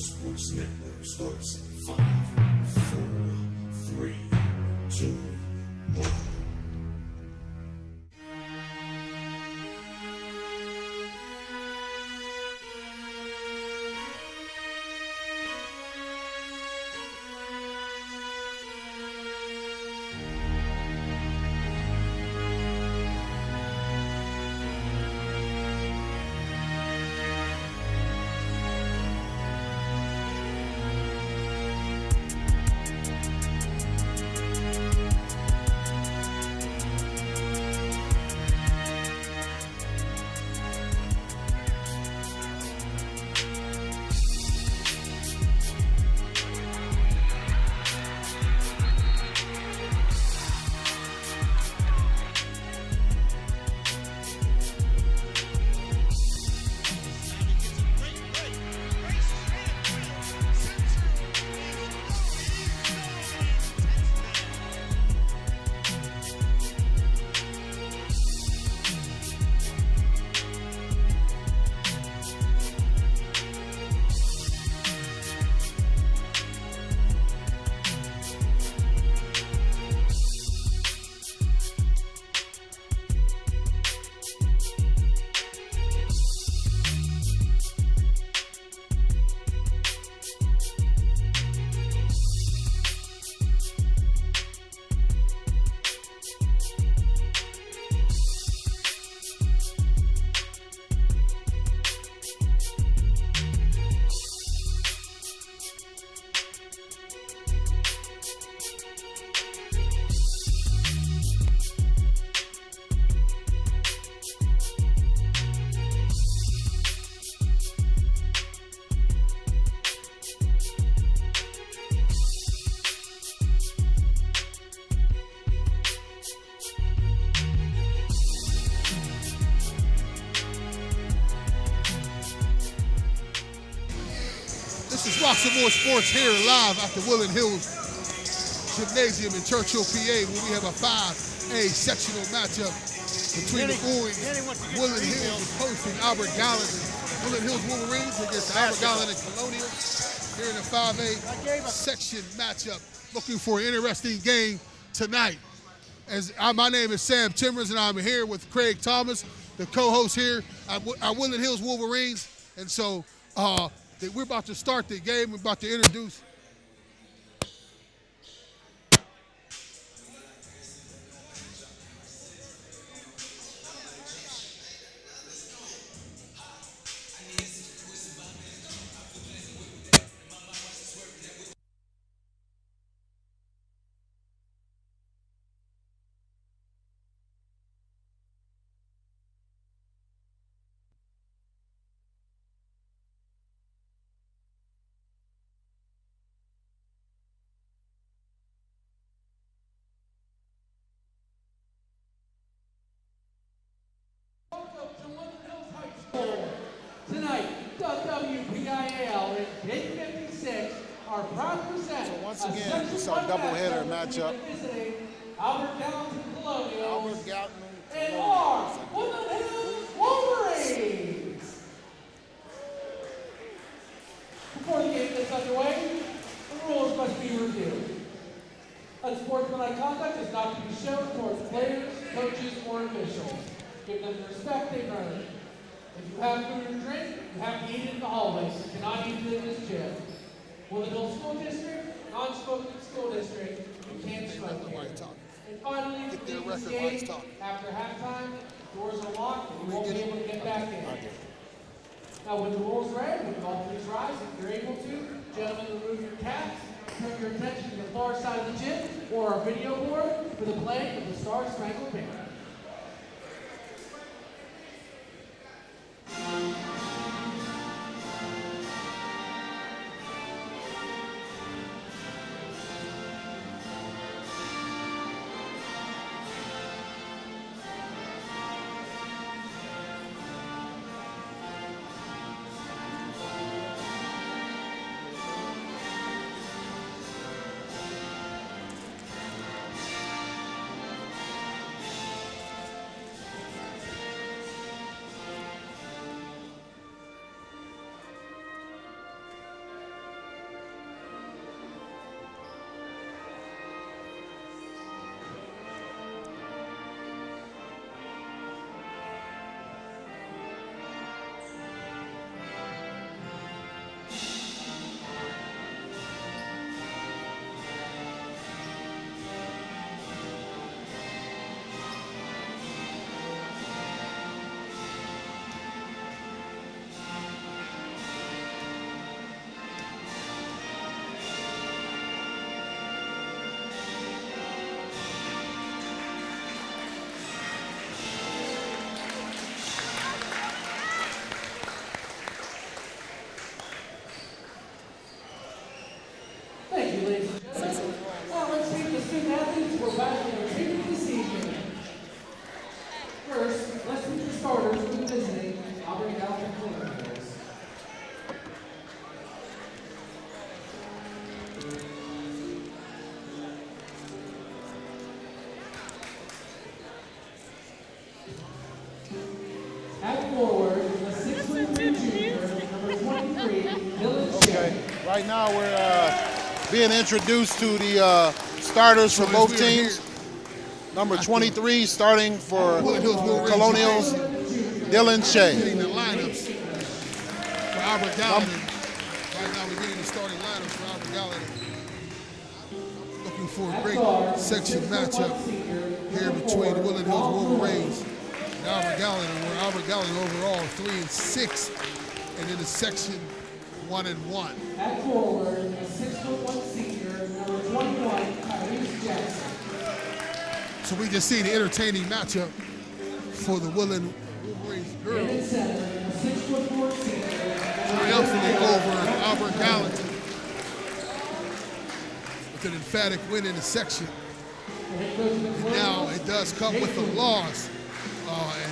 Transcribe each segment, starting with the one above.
Sports Network starts in 5, 4, 3, 2, 1. This is Rock More Sports here live at the Woodland Hills Gymnasium in Churchill, PA, where we have a 5A sectional matchup between the boys. Woodland Hills is hosting Albert Gallatin. Woodland Hills Wolverines against Albert Gallatin Colonial here in the 5A section matchup. Looking for an interesting game tonight. My name is Sam Timmers, and I'm here with Craig Thomas, the co-host here at Woodland Hills Wolverines. And so we're about to start the game. We're about to introduce tonight, the WPIAL in Gate 56 are proud to present. So once again, it's our doubleheader matchup. Albert Gallatin Colonial Albert Gallatin and our Woodland Hills Wolverines. Before the game gets underway, the rules must be reviewed. Unsportsmanlike conduct is not to be shown towards players, coaches, or officials. Give them the respect they've earned. If you have food or drink, you have to eat it in the hallways. You cannot eat it in this gym. Woodland Hills School District, non-smoking school district, you can't smoke here. And finally, to leave this game, after halftime, doors are locked and you won't be able to get back in. Now, when the rules read, we can all please rise if you're able to. Gentlemen, remove your caps. Turn your attention to the far side of the gym or our video board for the playing of the Star Spangled Banner. Right now we're being introduced to the starters for both teams. Number 23 starting for Colonials, Dylan Shea. Getting the lineups for Albert Gallatin. Right now we're getting the starting lineups for Albert Gallatin. Looking for a great section matchup here between the Woodland Hills Wolverines and Albert Gallatin, where Albert Gallatin overall 3-6, and in the section 1-1. At forward, a 6'1" senior, number 21, Tyrese Jackson. So we just see the entertaining matchup for the Woodland Wolverines girls. In center, a 6'4" senior, Triumphantly over Albert Gallatin with an emphatic win in the section. And now it does come with a loss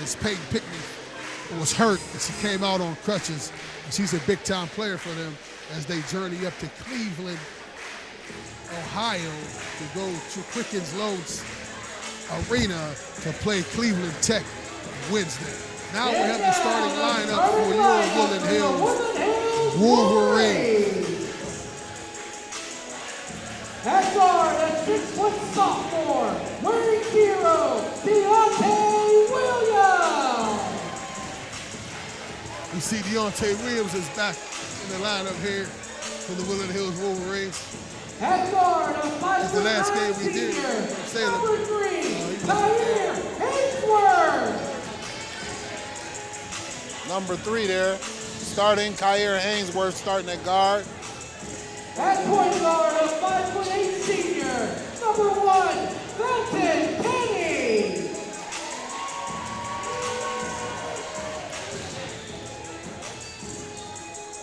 as Peyton Pickney was hurt as she came out on crutches. And she's a big-time player for them as they journey up to Cleveland, Ohio to go to Quickens Loans Arena to play Cleveland Tech Wednesday. Now we have the starting lineup for your Woodland Hills Wolverines. At guard, a 6' sophomore, wearing hero, Deontay Williams. You see Deontay Williams is back in the lineup here for the Woodland Hills Wolverines. At guard, a 5'9" the last game we did. senior, number 3, Tyre Hainsworth. Number 3 there, starting Kyra Hainsworth starting at guard. At point guard, a 5'8" senior, number 1, Felton Penny.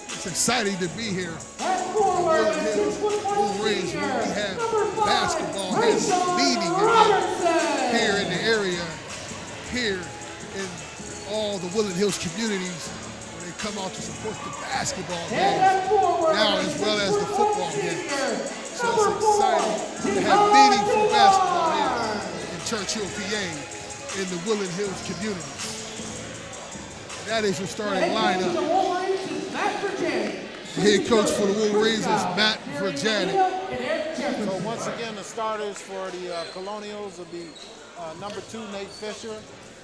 It's exciting to be here. At forward, a Woodland Hills 6'1" Wolverines, senior, where we have number 5, basketball has leading again Robertson. here in the area, here in all the Woodland Hills communities where they come out to support the basketball And games at forward, now a as well as the 6'1" football senior, games. So number it's 4, exciting to have Jihad meaningful basketball Dion. here in Churchill, PA, in the Woodland Hills community. That is your starting lineup. The Wolverines is Matt Virginia. The head coach for the Wolverines is Matt Virginia. So once again, the starters for the Colonials will be number 2, Nate Fisher,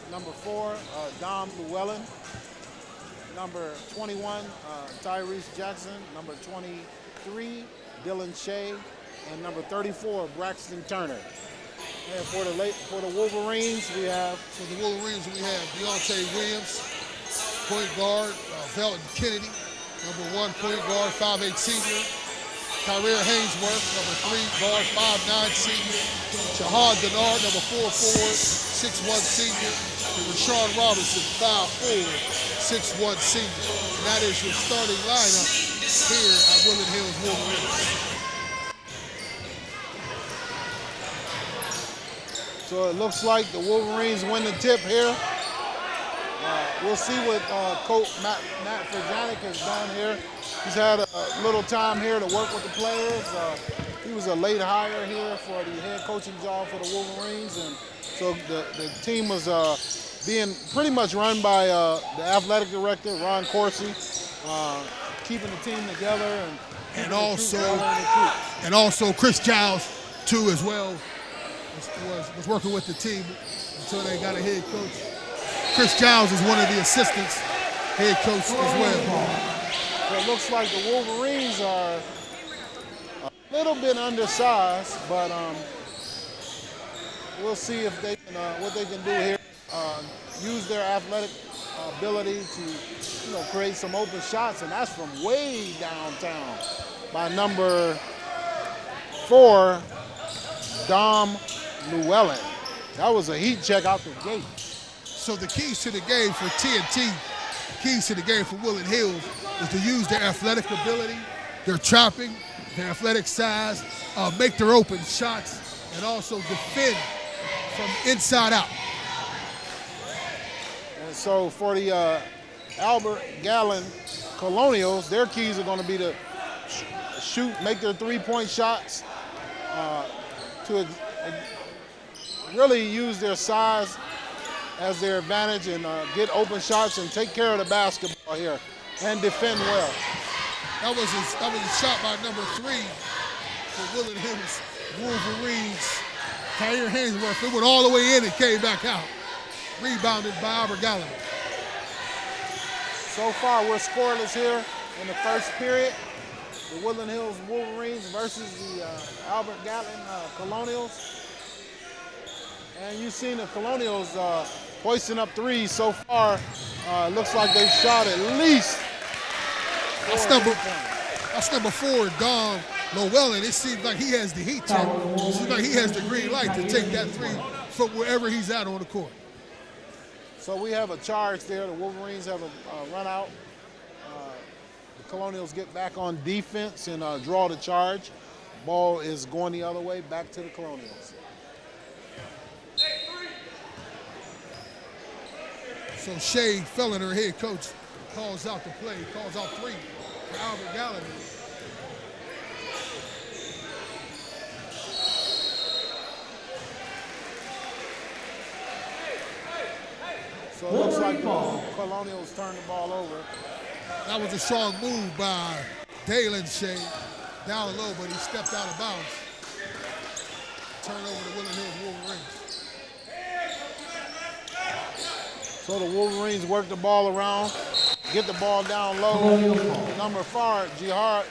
number 4, Dom Llewellyn, number 21, Tyrese Jackson, number 23, Dylan Shea, and number 34, Braxton Turner. And for the Wolverines, we have Deontay Williams, point guard, Felton Kennedy, number 1 point guard, 5'8" senior. Kyra Hainsworth, number 3 guard, 5'9" senior. Jihad Dion, number 4 forward, 6'1" senior. And Rashawn Robinson, 5'4", 6'1" senior. And that is your starting lineup here at Woodland Hills Wolverines. So it looks like the Wolverines win the tip here. We'll see what Coach Matt Virginia has done here. He's had a little time here to work with the players. He was a late hire here for the head coaching job for the Wolverines, and so the team was being pretty much run by the athletic director, Ron Corsi, keeping the team together and also Chris Giles too as well was working with the team until they got a head coach. Chris Giles is one of the assistants head coach as well. So it looks like the Wolverines are a little bit undersized, but we'll see if they can what they can do here. Use their athletic ability to create some open shots, and that's from way downtown by number 4, Dom Llewellyn. That was a heat check out the gate. So the keys to the game for TNT, keys to the game for Woodland Hills is to use their athletic ability, their chopping, their athletic size, make their open shots, and also defend from inside out. And so for the Albert Gallatin Colonials, their keys are going to be to shoot, make their three-point shots, to really use their size as their advantage and get open shots and take care of the basketball here and defend well. That was a shot by number 3 for Woodland Hills Wolverines. Kyrie Hainsworth. It went all the way in and came back out. Rebounded by Albert Gallatin. So far, we're scoreless here in the first period. The Woodland Hills Wolverines versus the Albert Gallatin Colonials. And you've seen the Colonials hoisting up threes so far. Looks like they've shot at least That's number 4, Don Llewellyn. It seems like he has the heat to him. It seems like he has the green light to take that 3 from wherever he's at on the court. So we have a charge there. The Wolverines have a run out. The Colonials get back on defense and draw the charge. Ball is going the other way, back to the Colonials. So Shay Felon, her head coach, calls out the play, calls out 3 for Albert Gallatin. So it looks like the Colonials turned the ball over. That was a strong move by Dalen Shea. Down low, but he stepped out of bounds. Turn over to Woodland Hills Wolverines. So the Wolverines work the ball around, get the ball down low. Number 4, Jihad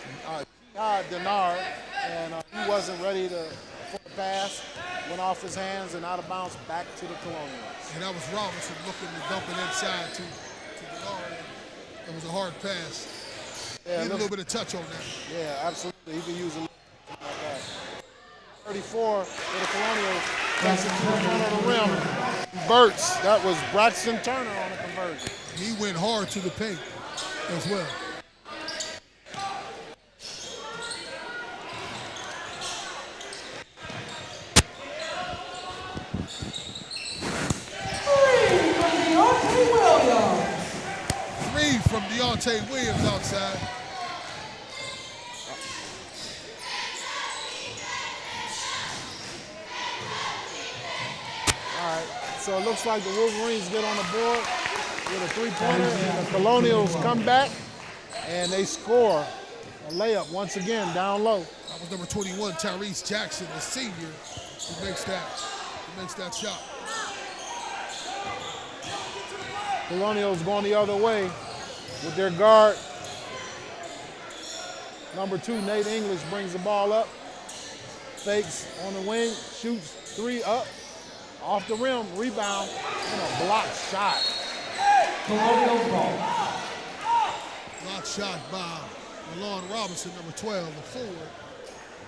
Denard, and he wasn't ready for the pass. Went off his hands and out of bounds back to the Colonials. And that was Robinson looking to dump it inside to Denard. It was a hard pass. Yeah, Need a little bit of touch on that. Yeah, absolutely. He could use a little like that. 34 for the Colonials. Takes it to the front of the rim. Converts. That was Braxton Turner on the conversion. He went hard to the paint as well. Three from Deontay Williams outside. All right, so it looks like the Wolverines get on the board with a 3-pointer, and the Colonials come back, and they score a layup once again down low. That was number 21, Tyrese Jackson, the senior, who makes that shot. Colonials going the other way with their guard. Number 2, Nate English, brings the ball up. Fakes on the wing, shoots 3 up. Off the rim, rebound, and a block shot. Colonials ball. Block shot by Malone Robinson, number 12, the forward.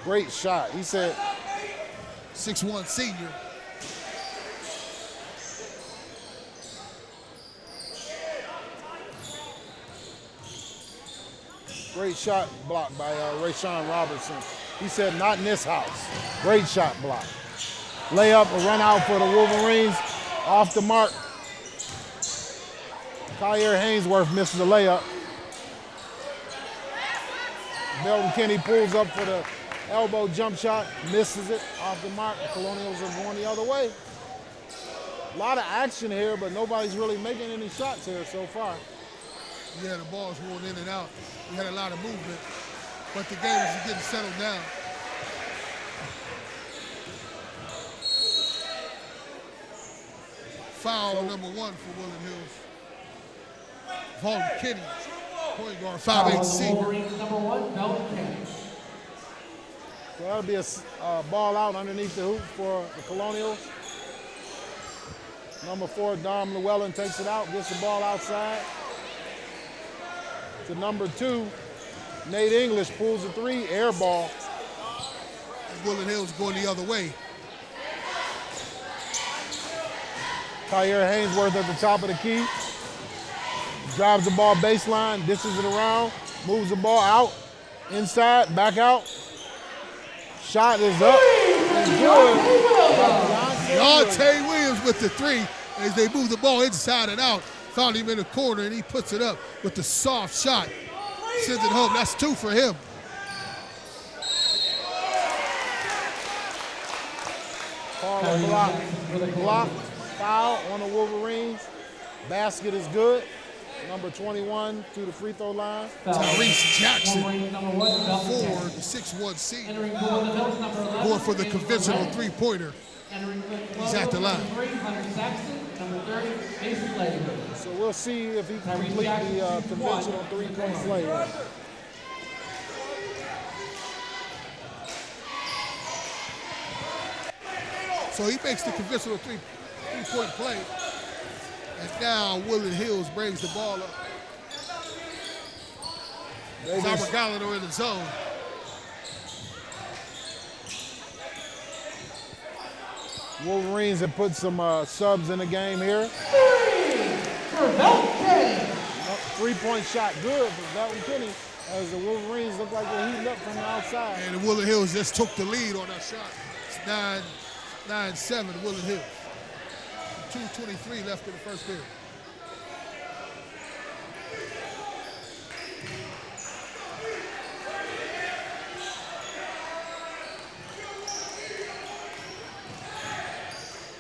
Great shot. He said, 6'1" senior. great shot block by Rayshawn Robertson. He said, not in this house. Great shot block. Layup, a run out for the Wolverines. Off the mark. Kyrie Hainsworth misses the layup. Belton Kenny pulls up for the elbow jump shot, misses it off the mark. The Colonials are going the other way. A lot of action here, but nobody's really making any shots here so far. Yeah, the ball's rolling in and out. We had a lot of movement, but the game is getting settled down. Foul number 1 for Woodland Hills. Belton Kenny, point guard, 5'8" senior. Wolverines number 1, Belton Kenny. So that'll be a ball out underneath the hoop for the Colonials. Number 4, Dom Llewellyn takes it out, gets the ball outside. To number 2, Nate English pulls the 3, air ball. And Woodland Hills going the other way. Kyrie Hainsworth at the top of the key. Drives the ball baseline, dishes it around, moves the ball out, inside, back out. Shot is up and good. Deontay Williams with the 3 as they move the ball inside and out. Found him in the corner and he puts it up with the soft shot. Sends it home. That's 2 for him. Call a block. Block, foul on the Wolverines. Basket is good. number 21, to the free throw line. Tyrese Jackson, Wolverines number 1, Belton for Jackson. the 6'1" senior, Entering for the Hills, number 11. going for the James conventional Burrell. three-pointer. Entering for the He's at the line. Number 3, Hunter Saxton. Number 30, Mason Latham. So we'll see if he can Tyrese complete Jackson the shoots conventional one. three-point play here. So he makes the conventional three-point play. And now Woodland Hills brings the ball up. Robert Gallatin in the zone. Wolverines have put some subs in the game here. For Belton. Three-point shot good for Belton Kenny as the Wolverines look like they're heating up from the outside. And the Woodland Hills just took the lead on that shot. It's 9-7 Woodland Hills. 2:23 left in the first period.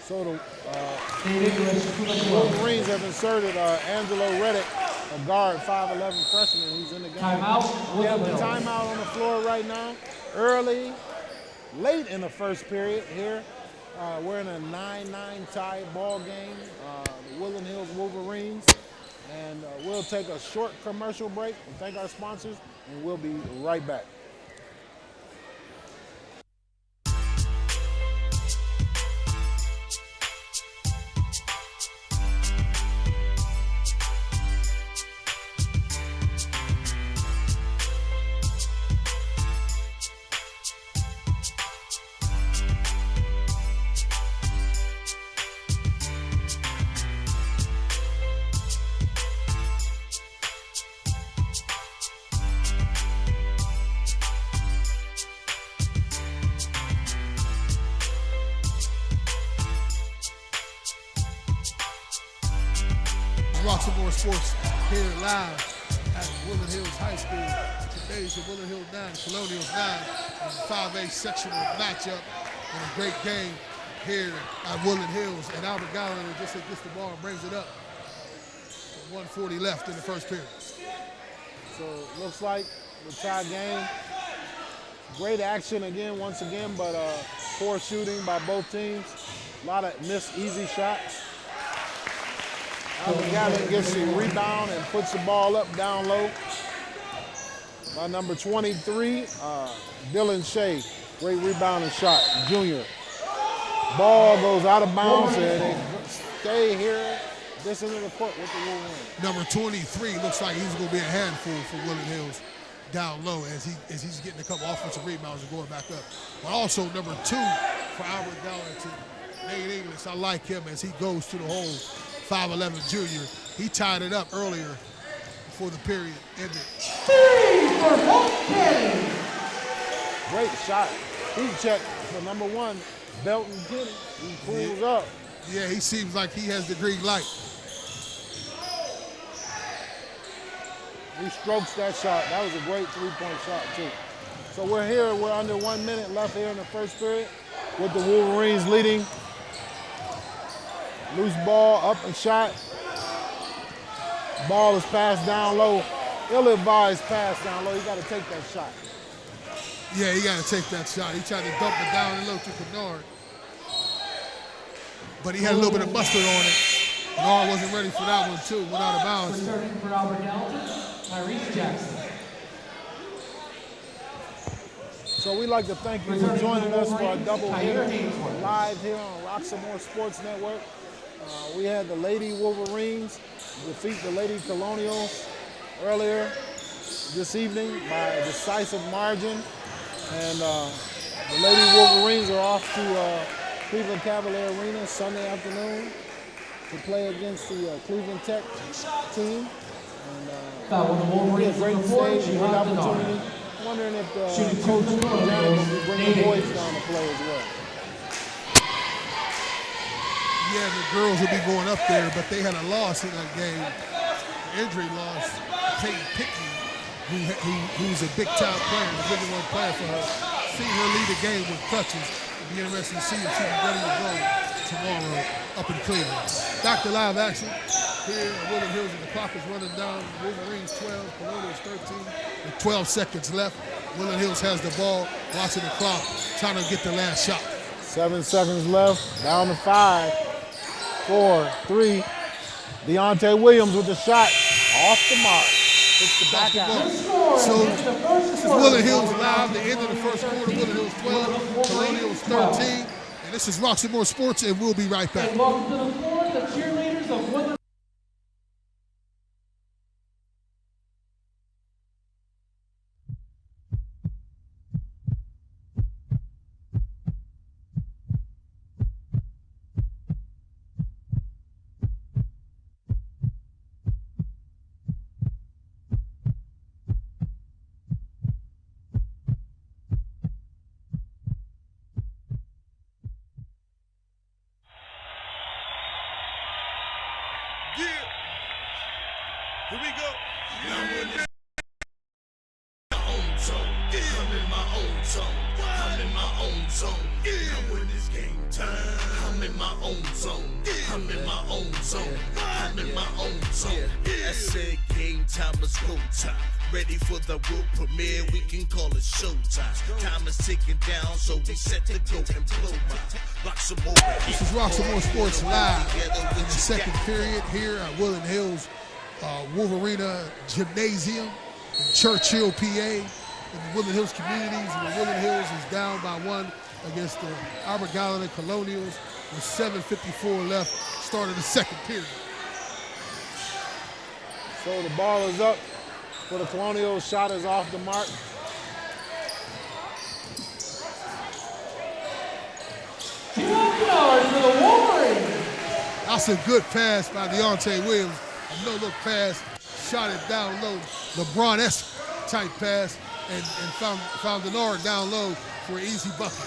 So the Wolverines. Wolverines have inserted Angelo Reddick, a guard, 5'11" freshman who's in the game. Timeout. We have a Woodland Hills. timeout on the floor right now. Late in the first period here. We're in a 9-9 tie ball game. The Woodland Hills Wolverines. And we'll take a short commercial break and thank our sponsors, and we'll be right back. Roxamore Sports here live at Woodland Hills High School. Today's the Woodland Hills 9, Colonials 9, and 5A sectional matchup. And a great game here at Woodland Hills. And Albert Gallatin just gets the ball and brings it up. 1:40 left in the first period. So it looks like the tie game. Great action again, once again, but poor shooting by both teams. A lot of missed easy shots. Albert Gallatin gets the rebound and puts the ball up down low. By number 23, Dylan Shea. Great rebounding shot, junior. Ball goes out of bounds and they stay here this end of the court with the Wolverines. Number 23 looks like he's going to be a handful for Woodland Hills down low as he's getting a couple offensive rebounds and going back up. But also number 2 for Albert Gallatin, Nate English. I like him as he goes to the hole. 5'11" junior. He tied it up earlier before the period ended. Great shot. Heat check for number 1, Belton Kenny. He pulls up. Yeah, he seems like he has the green light. He strokes that shot. That was a great three-point shot, too. So we're under 1 minute left here in the first period with the Wolverines leading. Loose ball, up and shot. Ball is passed down low. Ill-advised pass down low. You got to take that shot. Yeah, he got to take that shot. He tried to dump it down low to Kennard. But he had a little bit of mustard on it. Kennard wasn't ready for that one, too. Went out of bounds. Returning for Albert Gallatin, Tyrese Jackson. So we'd like to thank you for joining us for a double hitter Haynesworth. live here on Roxamore Sports Network. We had the Lady Wolverines defeat the Lady Colonials earlier this evening by a decisive margin. And the Lady Wolverines are off to Cleveland Cavalier Arena Sunday afternoon to play against the Cleveland Tech team. Foul on the It'll be a Wolverines great number 4, stage, great Jihad opportunity. Denard. Wondering if Shooting Coach two for the Janet will be Colonials, bringing the Nate boys English. down to play as well. Yeah, the girls will be going up there, but they had a loss in that game. An injury loss. Peyton Pickney, who's a big-time player, the big one player for her. Seeing her lead the game with crutches. It'll be interesting to see if she can ready to go tomorrow. up in Cleveland. Back to live action here at Woodland Hills, and the clock is running down. Wolverines 12, Colonials 13, with 12 seconds left. Woodland Hills has the ball, watching the clock, trying to get the last shot. 7 seconds left, down to 5, 4, 3. Deontay Williams with the shot, off the mark. It's the back out. So this is Woodland Hills live, the end of the first quarter. Woodland Hills 12, Colonials 13. And this is Roxamore Sports, and we'll be right back. And welcome to the floor, the cheerleaders of Woodland. Yeah. Here we go. I'm in my own zone. I'm in my own zone. I'm in my own zone. Now when it's game time, I'm in my own zone. I'm in my own zone. I'm in my own zone. I said game time, let's go time. Ready for the world premiere, we can call it showtime. Time is ticking down, so we set to go and blow my Roxamore. This is Roxamore Sports live in the second period here at Woodland Hills Wolverina Gymnasium in Churchill, PA. In the Woodland Hills communities, and the Woodland Hills is down by 1 against the Gallatin Colonials with 7:54 left, start of the second period. So the ball is up for the Colonials. Shot is off the mark. $200 for the Wolverines. That's a good pass by Deontay Williams. A no-look pass, shot it down low. LeBron-esque type pass, and found Denard down low for an easy bucket.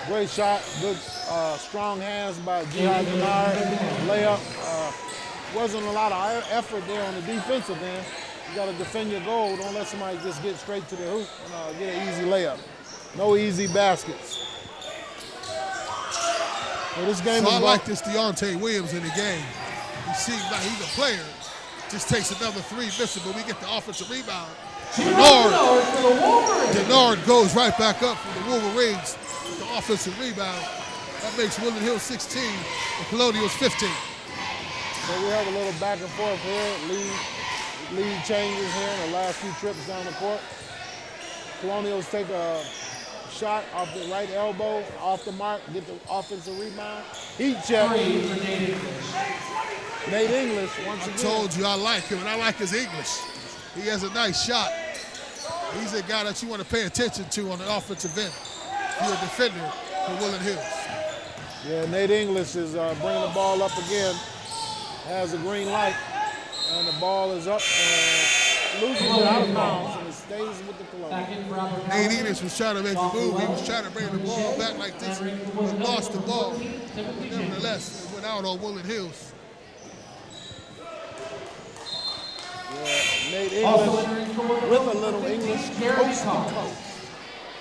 Great shot, good strong hands by Jihad Denard. Layup. Wasn't a lot of effort there on the defensive end. You got to defend your goal. Don't let somebody just get straight to the hoop and get an easy layup. No easy baskets. Well, this game So is I like this Deontay Williams in the game. He seems like he's a player. Just takes another 3, misses, but we get the offensive rebound. $200 for the Wolverines. Denard goes right back up for the Wolverines with the offensive rebound. That makes Woodland Hills 16 and Colonials 15. So we have a little back and forth here. Lead changes here in the last few trips down the court. Colonials take a shot off the right elbow, off the mark, get the offensive rebound. Heat check. Nate English once again. I told you I like him, and I like his English. He has a nice shot. He's a guy that you want to pay attention to on the offensive end. He's a defender for Woodland Hills. Yeah, Nate English is bringing the ball up again. Has a green light, and the ball is up and loses it out of bounds, and it stays with the Colonials. Nate English was trying to make a move. He was trying to bring the ball back like this, but lost the ball. But nevertheless, it went out on Woodland Hills. Yeah, Nate English with a little English coast to coast.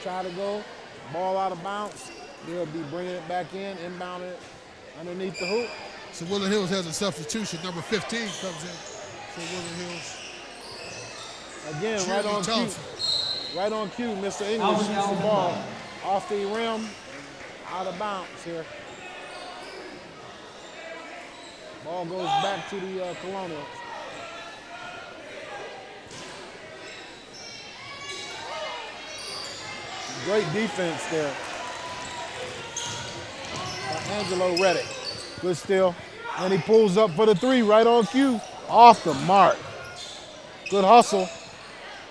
Try to go, ball out of bounds. They'll be bringing it back in, inbounding it underneath the hoop. So Woodland Hills has a substitution. Number 15 comes in for Woodland Hills. Again, right on cue, Mr. English shoots the ball off the rim, out of bounds here. Ball goes back to the Colonials. Great defense there by Angelo Reddick. Good steal. And he pulls up for the 3 right on cue. Off the mark. Good hustle.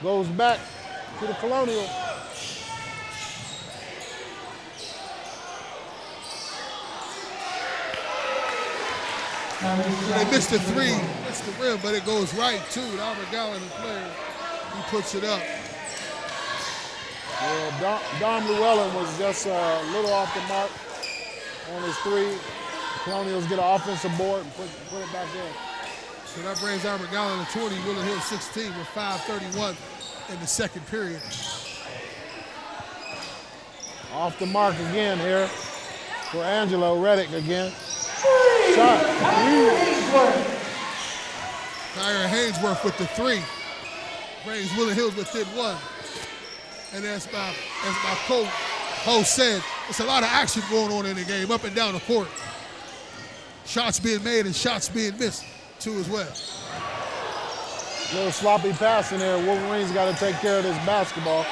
Goes back to the Colonial. They missed the 3, missed the rim, but it goes right to the Albert Gallatin player. He puts it up. Yeah, Dom Llewellyn was just a little off the mark on his 3. Colonials get an offensive board and put it back in. So that brings Albert Gallatin to 20, Woodland Hills 16 with 5:31 in the second period. Off the mark again here. for Angelo Reddick again. Shot. Kyron Hainsworth with the 3. Brings Woodland Hills within 1. And as my co-host said, it's a lot of action going on in the game, up and down the court. Shots being made and shots being missed, too, as well. A little sloppy pass in there. Wolverines got to take care of this basketball.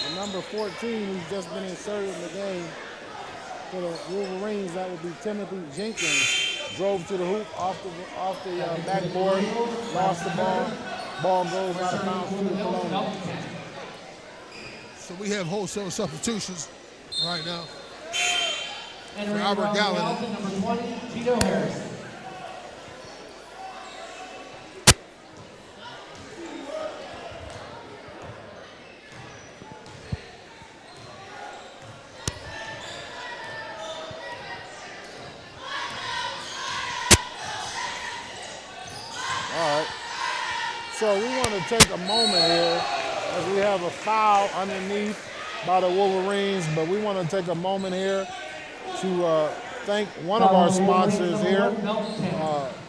The number 14, who's just been inserted in the game for the Wolverines, that would be Timothy Jenkins. Drove to the hoop off the backboard, lost the ball. Ball goes out of bounds to the Colonial. So we have wholesale substitutions right now. Entering For Albert Gallatin. Number 20, Tito Harris. All right. So we want to take a moment here as we have a foul underneath by the Wolverines, but we want to take a moment here to thank one of our sponsors here,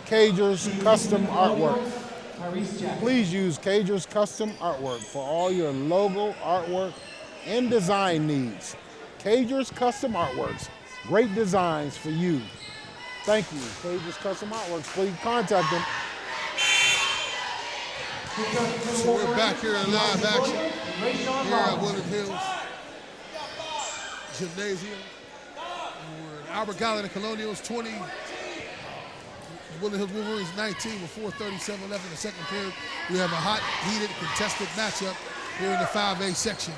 Cager's Custom Artwork. Please use Cager's Custom Artwork for all your logo, artwork, and design needs. Cager's Custom Artworks, great designs for you. Thank you, Cager's Custom Artworks. Please contact them. So we're back here in live action here at Woodland Hills Gymnasium. We're in Albert Gallatin Colonials 20, Woodland Hills Wolverines 19 with 4:37 left in the second period. We have a hot, heated, contested matchup here in the 5A section.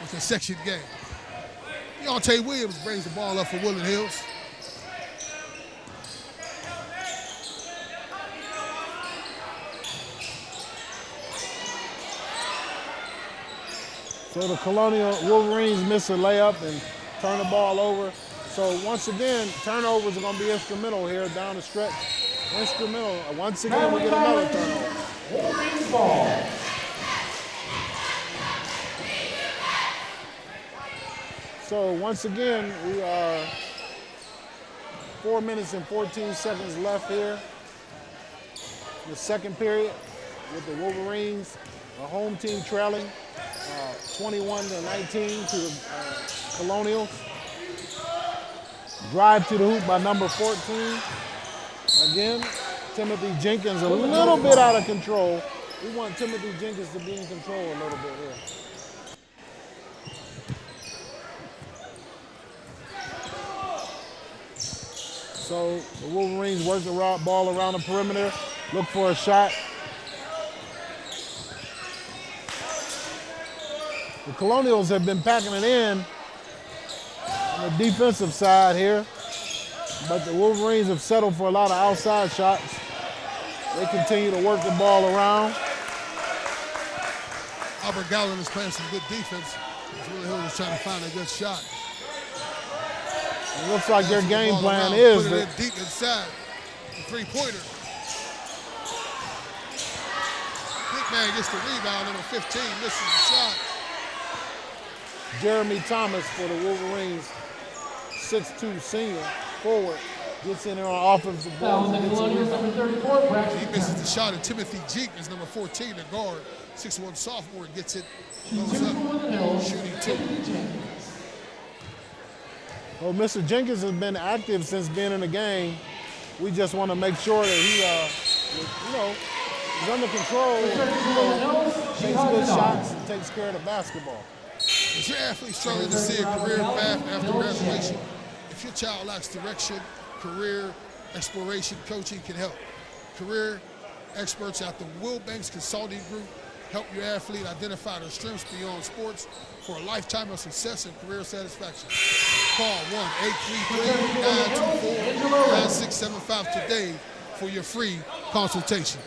It's a section game. Deontay Williams brings the ball up for Woodland Hills. So the Colonial Wolverines miss a layup and turn the ball over. So once again, turnovers are going to be instrumental here down the stretch. Instrumental. Once again, we get another turnover. Wolverines ball. So once again, we are 4 minutes and 14 seconds left here. The second period with the Wolverines, a home team trailing 21-19 to the Colonials. Drive to the hoop by number 14. Again, Timothy Jenkins a little bit out of control. We want Timothy Jenkins to be in control a little bit here. So the Wolverines work the ball around the perimeter, look for a shot. The Colonials have been packing it in on the defensive side here, but the Wolverines have settled for a lot of outside shots. They continue to work the ball around. Albert Gallatin is playing some good defense. Woodland Hills is trying to find a good shot. It looks like their game plan is put it in deep inside the three-pointer. Big man gets the rebound, number 15 misses the shot. Jeremy Thomas for the Wolverines, 6'2" senior forward, gets in there on offensive Foul board. on the Colonials, number 34, Braxton. He misses the shot, and Timothy Jenkins, number 14, the guard, 6'1" sophomore, gets it, goes up, shooting 2. Well, Mr. Jenkins has been active since being in the game. We just want to make sure that he, is under control, takes good shots, and takes care of the basketball. If your athlete's struggling to see a career path after graduation, if your child lacks direction, career exploration, coaching can help. Career experts at the Will Banks Consulting Group help your athlete identify their strengths beyond sports for a lifetime of success and career satisfaction. Call 1-833-924-9675 today for your free consultation.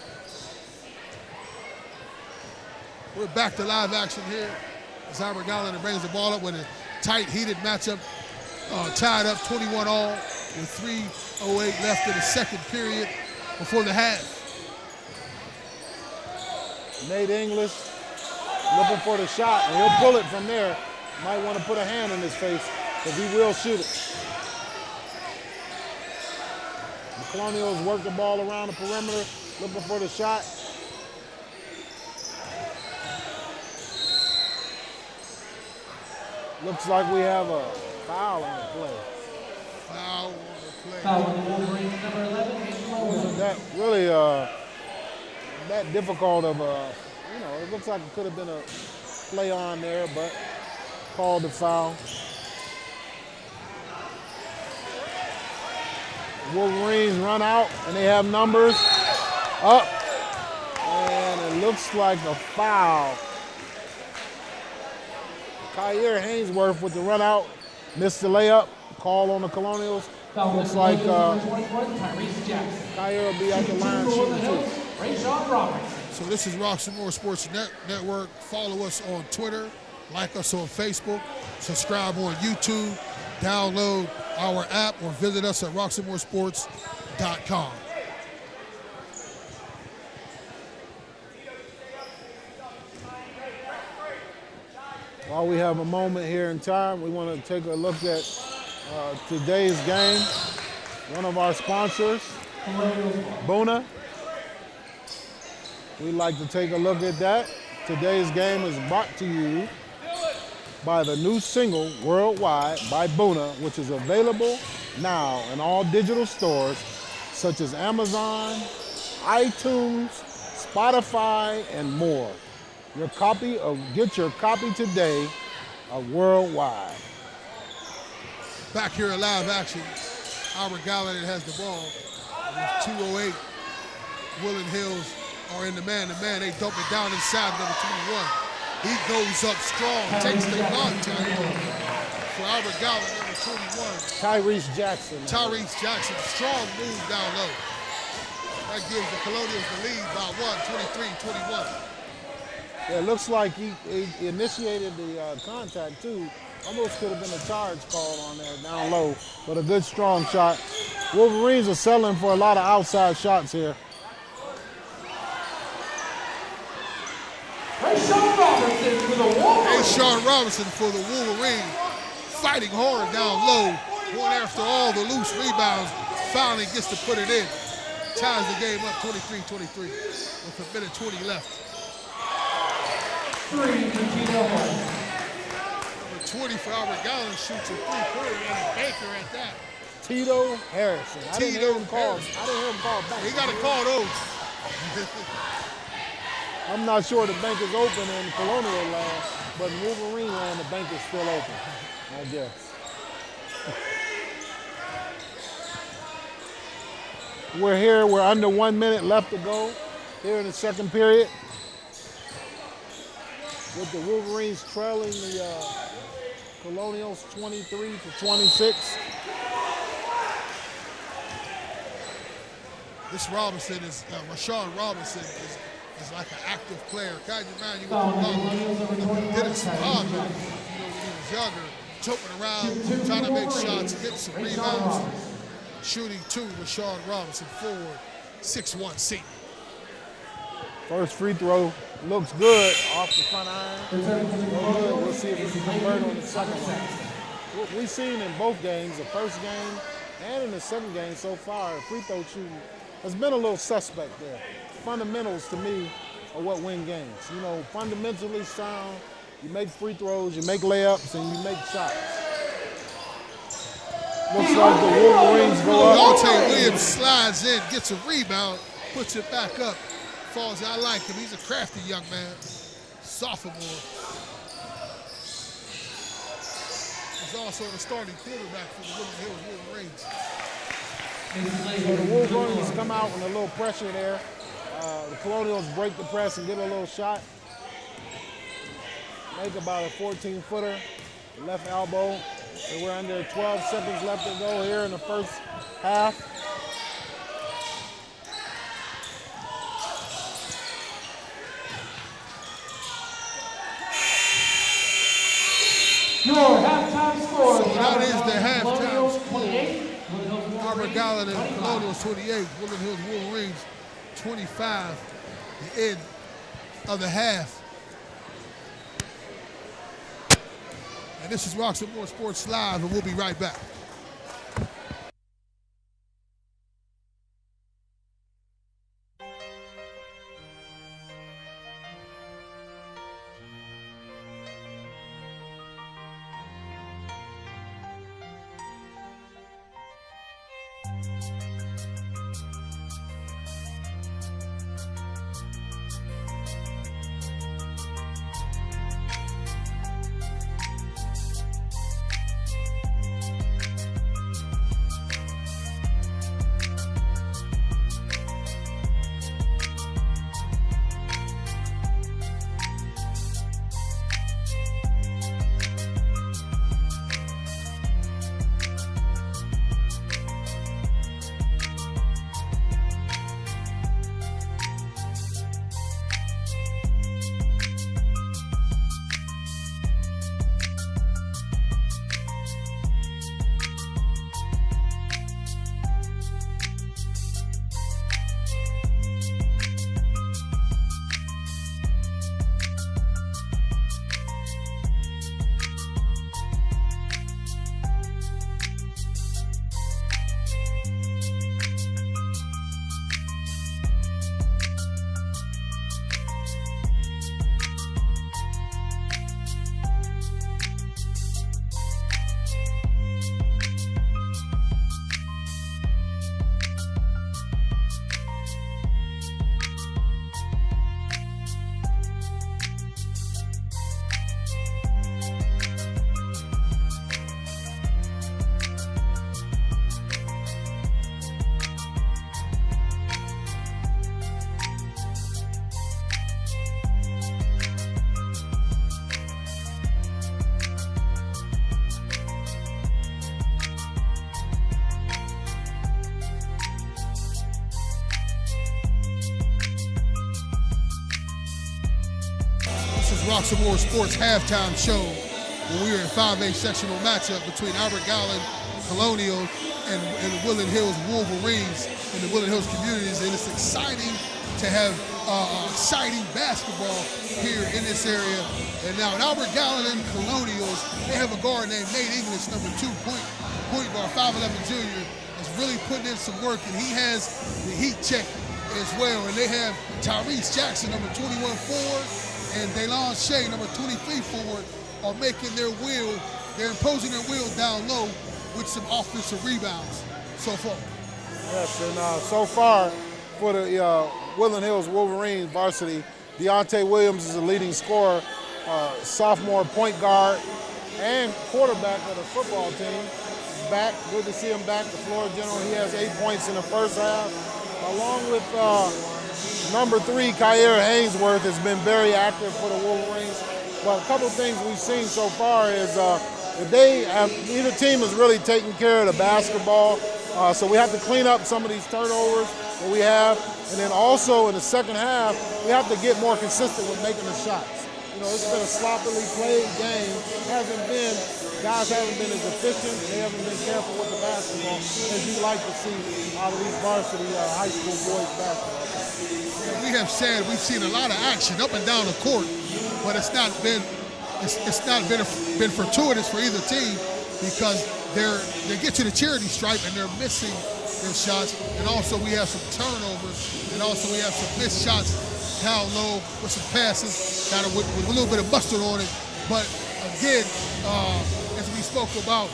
We're back to live action here as Albert Gallatin brings the ball up with a tight, heated matchup, tied up 21 all with 3:08 left in the second period before the half. Nate English looking for the shot, and he'll pull it from there. Might want to put a hand in his face, because he will shoot it. The Colonials work the ball around the perimeter, looking for the shot. Looks like we have a foul on the play. Foul on the play. Foul on the Wolverines, number 11, Andrew Wasn't that really that difficult of a, it looks like it could have been a play on there, but called the foul. Wolverines run out, and they have numbers up, and it looks like a foul. Kyer Hainsworth with the run out, missed the layup, call on the Colonials. Looks like Kyer will be at the line shooting too. So this is Roxamore Sports Network. Follow us on Twitter, like us on Facebook, subscribe on YouTube, download our app, or visit us at roxamoresports.com. While we have a moment here in time, we want to take a look at today's game. One of our sponsors, Bona. We'd like to take a look at that. Today's game is brought to you by the new single, Worldwide, by Bona, which is available now in all digital stores such as Amazon, iTunes, Spotify, and more. Get your copy today of Worldwide. Back here in live action, Albert Gallatin has the ball. With 2:08, Woodland Hills are in the man-to-man. They dump it down inside number 21. He goes up strong, takes the contact for Albert Gallatin, number 21. Tyrese Jackson. Tyrese Jackson, strong move down low. That gives the Colonials the lead by 23-21. Yeah, it looks like he initiated the contact too. Almost could have been a charge call on there down low, but a good strong shot. Wolverines are settling for a lot of outside shots here. Sean Robinson for the Wolverines, fighting hard down low. One after all the loose rebounds, finally gets to put it in. Ties the game up 23-23 with a minute 20 left. Number 20 for Albert Gallatin shoots a three-pointer and a banker at that. Tito Harrison. I didn't hear him call back. He got to call those. I'm not sure the bank is open in Colonial land, but in Wolverine land, the bank is still open, I guess. We're under 1 minute left to go here in the second period. With the Wolverines trailing the Colonials 23-26. This Robinson is, Rashawn Robinson is like an active player. Kind of remind you what Dennis Rodman, when he was younger, jumping around, trying to make shots, getting some rebounds, shooting two. Rashawn Robinson, forward, 6'1" senior. First free throw looks good off the front iron. We'll see if he can convert on the second one. What we've seen in both games, the first game and in the second game so far, free throw shooting has been a little suspect there. Fundamentals to me are what win games. Fundamentally sound, you make free throws, you make layups, and you make shots. Looks like the Wolverines go up. Dante Williams slides in, gets a rebound, puts it back up. Falls. I like him. He's a crafty young man. Sophomore. He's also the starting quarterback for the Woodland Hills Wolverines. So the Wolverines come out with a little pressure there. The Colonials break the press and get a little shot. Make about a 14-footer, left elbow. So we're under 12 seconds left to go here in the first half. Your halftime score. So that is the halftime score. Albert Gallatin and Colonials 28, Woodland Hills Wolverines 25. The end of the half. And this is Rocks and More Sports Live, and we'll be right back. Rocks and More Sports halftime show when we were in 5A sectional matchup between Albert Gallatin, Colonial, and the Woodland Hills Wolverines in the Woodland Hills communities. And it's exciting to have exciting basketball here in this area. And now at Albert Gallatin Colonials, they have a guard named Nate English, number 2 point guard, 5'11" junior, that's really putting in some work, and he has the heat check as well. And they have Tyrese Jackson, number 21 forward, and Daylon Shea, number 23 forward, are making their will. They're imposing their will down low with some offensive rebounds so far. Yes, and so far for the Woodland Hills Wolverines varsity, Deontay Williams is the leading scorer, sophomore point guard and quarterback of the football team. He's back, good to see him back. The floor general, he has 8 points in the first half, along with number 3, Kyer Hainsworth has been very active for the Wolverines. But a couple of things we've seen so far is either team is really taking care of the basketball. So we have to clean up some of these turnovers that we have. And then also in the second half, we have to get more consistent with making the shots. You know, it's been a sloppily played game. Guys haven't been as efficient. They haven't been careful with the basketball as you like to see out of these varsity high school boys basketball. We have said we've seen a lot of action up and down the court, but it's not been fortuitous for either team because they get to the charity stripe and they're missing their shots, and also we have some turnovers, and also we have some missed shots down low with some passes kind of with a little bit of mustard on it. But again, as we spoke about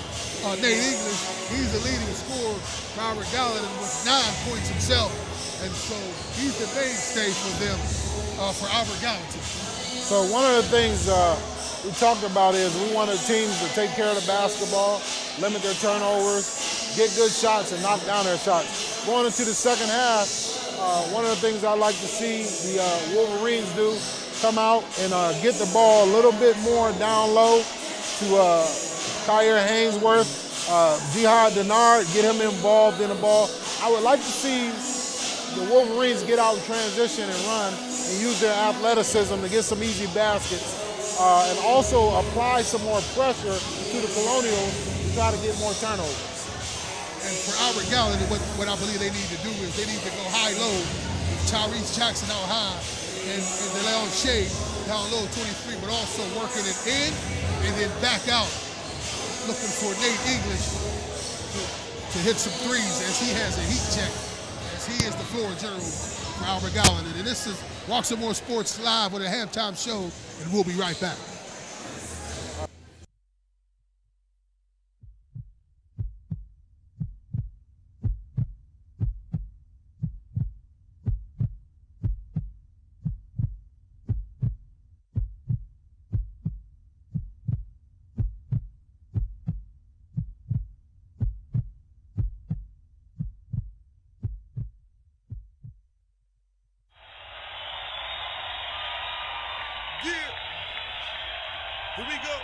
Nate English, he's the leading scorer for Albert Gallatin with 9 points himself. And so he's the mainstay for them, for Albert Gallatin. So one of the things we talked about is we want the teams to take care of the basketball, limit their turnovers, get good shots, and knock down their shots. Going into the second half, one of the things I like to see the Wolverines do, come out and get the ball a little bit more down low to Kyer Hainsworth, Jihad Denard, get him involved in the ball. I would like to see the Wolverines get out in transition and run and use their athleticism to get some easy baskets and also apply some more pressure to the Colonials to try to get more turnovers. And for Albert Gallatin, what I believe they need to do is they need to go high-low with Tyrese Jackson out high and they lay on shade down low 23, but also working it in and then back out, looking for Nate English to hit some threes as he has a heat check, as he is the floor general for Albert Gallatin. And this is Roxamore Sports Live with a halftime show, and we'll be right back. Yeah. Here we go.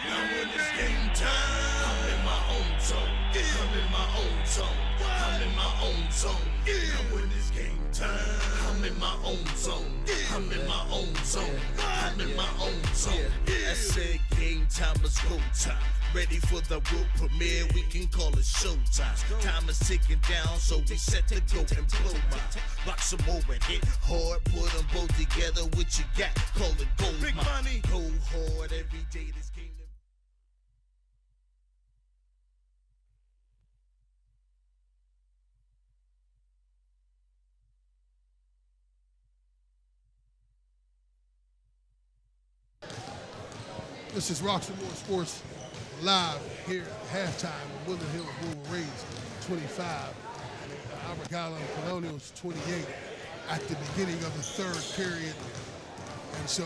Now when it's game time, I'm in my own zone. Yeah. I'm in my own zone. I'm in my own zone. Yeah. Now when it's game time, I'm in my own zone. Yeah. I'm in my own zone. I'm in my own zone. Yeah. I said game time is go time. Ready for the world premiere, we can call it showtime. Time is ticking down, so we set to go and blow mine. Rock some more and hit hard, put them both together. What you got? Call it gold. Big money. Go hard every day. This game. This is Roxamore Sports Live here at halftime with Woodland Hills Wolverines 25 and Albert Gallatin Colonials 28 at the beginning of the third period. And so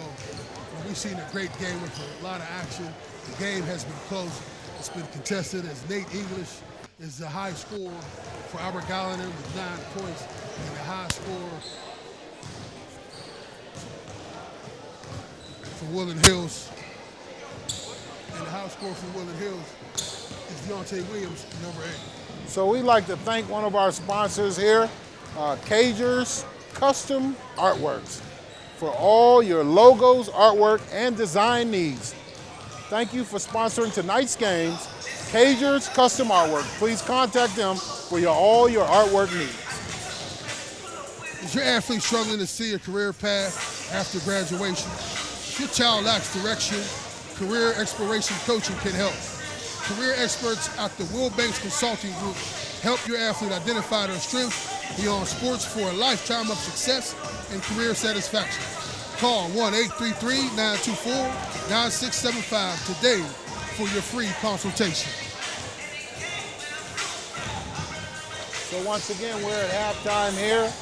we've seen a great game with a lot of action. The game has been close. It's been contested as Nate English is the high scorer for Albert Gallatin with 9 points, and the high scorer for Woodland Hills. And the high scorer for Woodland Hills is Deontay Williams, number 8. So we'd like to thank one of our sponsors here, Cagers Custom Artworks, for all your logos, artwork, and design needs. Thank you for sponsoring tonight's games. Cagers Custom Artwork. Please contact them for all your artwork needs. Is your athlete struggling to see a career path after graduation? If your child lacks direction, Career Exploration Coaching can help. Career experts at the Will Banks Consulting Group help your athlete identify their strengths beyond sports for a lifetime of success and career satisfaction. Call 1-833-924-9675 today for your free consultation. So once again, we're at halftime here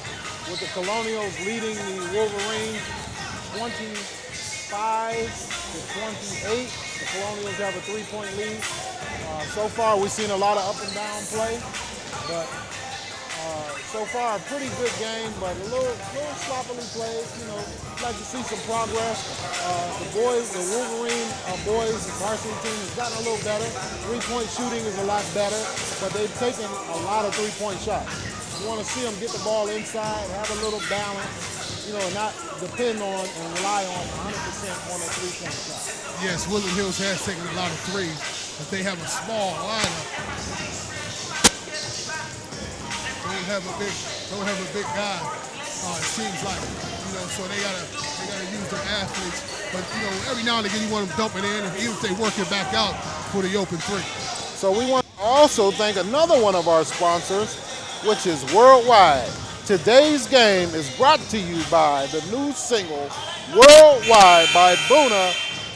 with the Colonials leading the Wolverines 25-28. The Colonials have a 3-point lead. So far, we've seen a lot of up and down play, but so far a pretty good game, but a little sloppily played. You know, like to see some progress. The Wolverine boys, the varsity team has gotten a little better. 3-point shooting is a lot better, but they've taken a lot of 3-point shots. You want to see them get the ball inside, have a little balance, you know, not depend on and rely on 100% on a 3-point shot. Yes, Woodland Hills has taken a lot of threes, but they have a small lineup. Don't have a big guy. It seems like, you know, so they gotta use their athletes. But you know, every now and again you want them dumping in, even if they work it back out for the open 3. So we want to also thank another one of our sponsors, which is Worldwide. Today's game is brought to you by the new single Worldwide by Boona,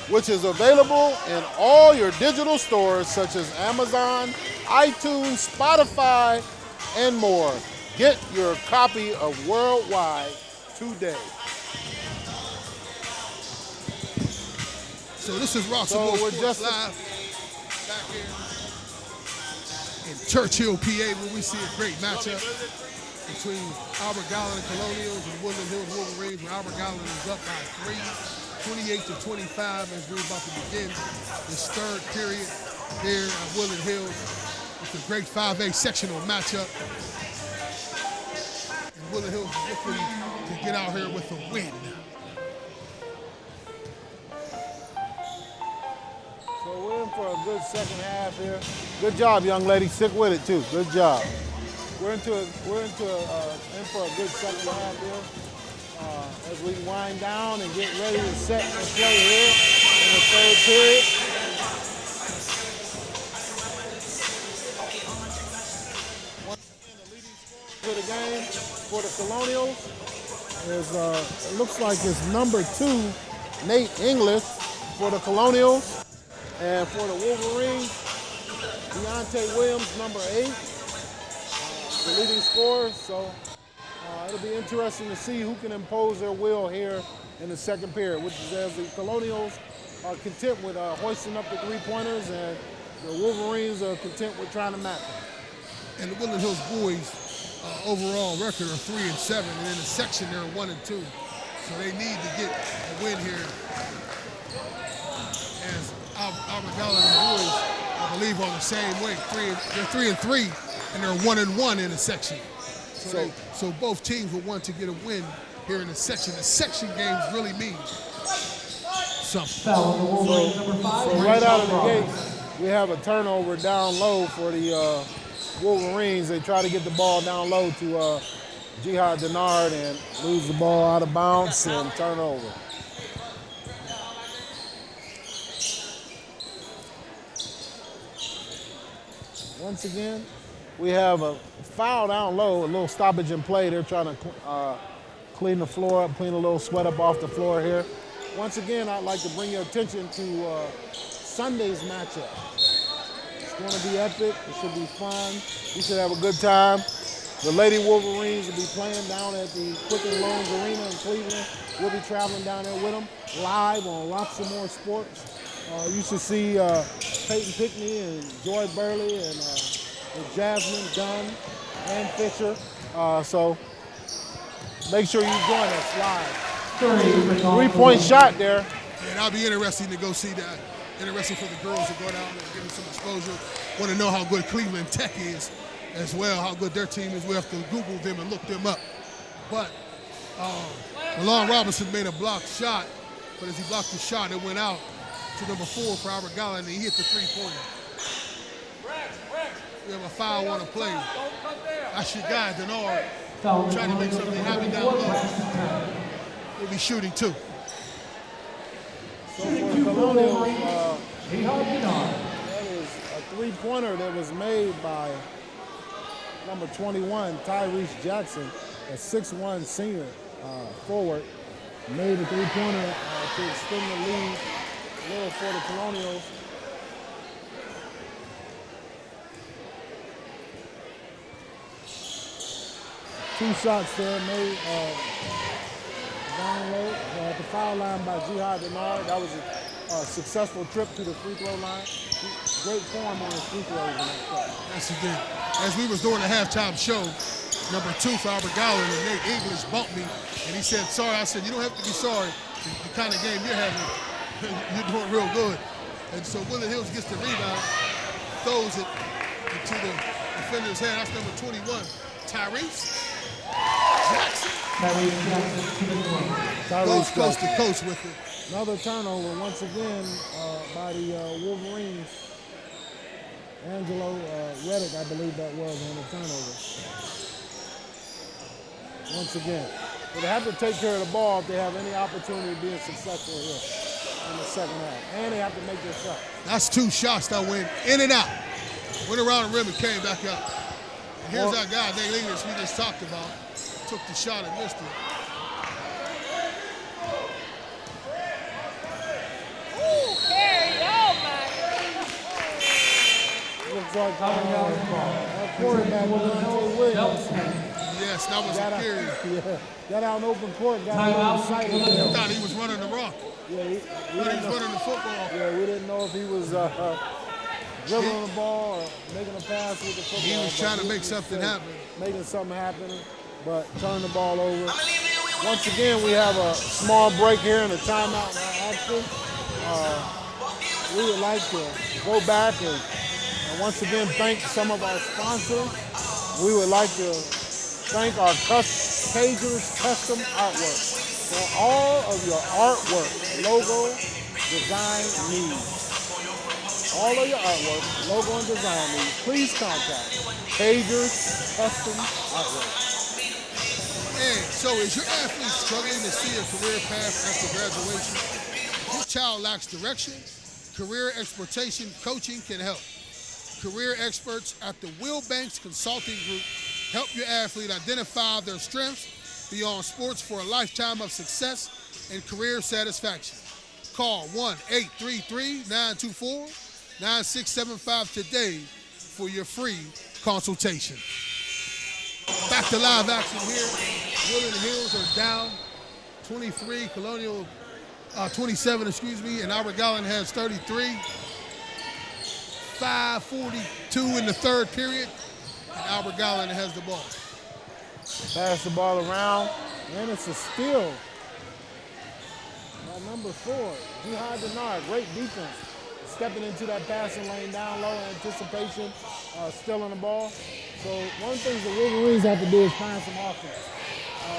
which is available in all your digital stores such as Amazon, iTunes, Spotify, and more. Get your copy of Worldwide today. So this is Roxamore Sports Live back here in Churchill, PA, where we see a great matchup between Albert Gallatin Colonials and Woodland Hills Wolverines, where Albert Gallatin is up by 3, 28-25, as we're about to begin this third period here at Woodland Hills. It's a great 5A sectional matchup. And Woodland Hills is looking to get out here with a win. So we're in for a good second half here. Good job, young lady. Stick with it too. Good job. We're in for a good second half here. as we wind down and get ready to set and play here in the third period. Once again, the leading scorer for the game for the Colonials is, it looks like it's number 2, Nate English for the Colonials. And for the Wolverines, Deontay Williams, number 8, the leading scorer. So it'll be interesting to see who can impose their will here in the second period, which is as the Colonials are content with hoisting up the 3-pointers, and the Wolverines are content with trying to match them. And the Woodland Hills boys' overall record are 3-7, and in the section they're 1-2. So they need to get a win here. As Albert Gallatin and the boys, I believe, are the same way. They're 3-3, and they're 1-1 in the section. So both teams will want to get a win here in the section. The section games really mean something. Foul on the Wolverines, number 5. So right out of the gate, we have a turnover down low for the Wolverines. They try to get the ball down low to Jihad Denard and lose the ball out of bounds and turn over. Once again, we have a foul down low, a little stoppage in play. They're trying to clean the floor up, clean a little sweat up off the floor here. Once again, I'd like to bring your attention to Sunday's matchup. It's going to be epic. It should be fun. We should have a good time. The Lady Wolverines will be playing down at the Quicken Loans Arena in Cleveland. We'll be traveling down there with them live on Lots of More Sports. You should see Peyton Pickney and Joy Burley and Jasmine Dunn and Fisher. So make sure you join us live. 3-point shot there. And that'll be interesting to go see that. Interesting for the girls to go down and give them some exposure. Want to know how good Cleveland Tech is as well, how good their team is. We have to Google them and look them up. But Malone Robinson made a blocked shot, but as he blocked the shot, it went out to number 4 for Albert Gallatin, and he hit the 3-pointer. We have a foul on the play. That's your guy, Denard, trying to make something happen down low. We'll be shooting 2. So for the Colonials, that is a 3-pointer that was made by number 21, Tyrese Jackson, a 6'1" senior forward. Made a 3-pointer to extend the lead a little for the Colonials. Two shots there made down low at the foul line by Jihad Denard. That was a successful trip to the free throw line. Great form on his free throws in that play. Yes, he did. As we was doing the halftime show, number 2 for Albert Gallatin, and Nate English bumped me, and he said, sorry. I said, you don't have to be sorry. The kind of game you're having, you're doing real good. And so Woodland Hills gets the rebound, throws it into the defender's hand. That's number 21, Tyrese Jackson. Goes coast to coast with it. Another turnover once again by the Wolverines. Angelo Reddick, I believe that was, on the turnover. Once again. So they have to take care of the ball if they have any opportunity of being successful here in the second half. And they have to make their shot. That's 2 shots that went in and out. Went around the rim and came back out. And here's our guy, Nate English, we just talked about. Took the shot and missed it. Looks like our quarterback, Untitled Williams. Yes, that was a carry. Got out in open court, got a little excited. I thought he was running the rock. Yeah, He was running the football. Yeah, we didn't know if he was dribbling the ball or making a pass with the football. He was trying to make something happen. Making something happen, but turn the ball over. Once again, we have a small break here in the timeout action. We would like to go back and once again thank some of our sponsors. We would like to thank our Pagers Custom Artwork for all of your artwork, logo, design needs. All of your artwork, logo, and design needs, please contact Pagers Custom Artwork. And so is your athlete struggling to see a career path after graduation? If your child lacks direction, career exploitation coaching can help. Career experts at the Will Banks Consulting Group help your athlete identify their strengths beyond sports for a lifetime of success and career satisfaction. Call 1-833-924-9675 today for your free consultation. Back to live action here. Woodland Hills are down 23, Colonial 27, and Albert Gallatin has 33. 5:42 in the third period, and Albert Gallatin has the ball. Pass the ball around, and it's a steal by number 4, Jihad Denard. Great defense. Stepping into that passing lane down low in anticipation, stealing the ball. So one of the things the Wolverines have to do is find some offense.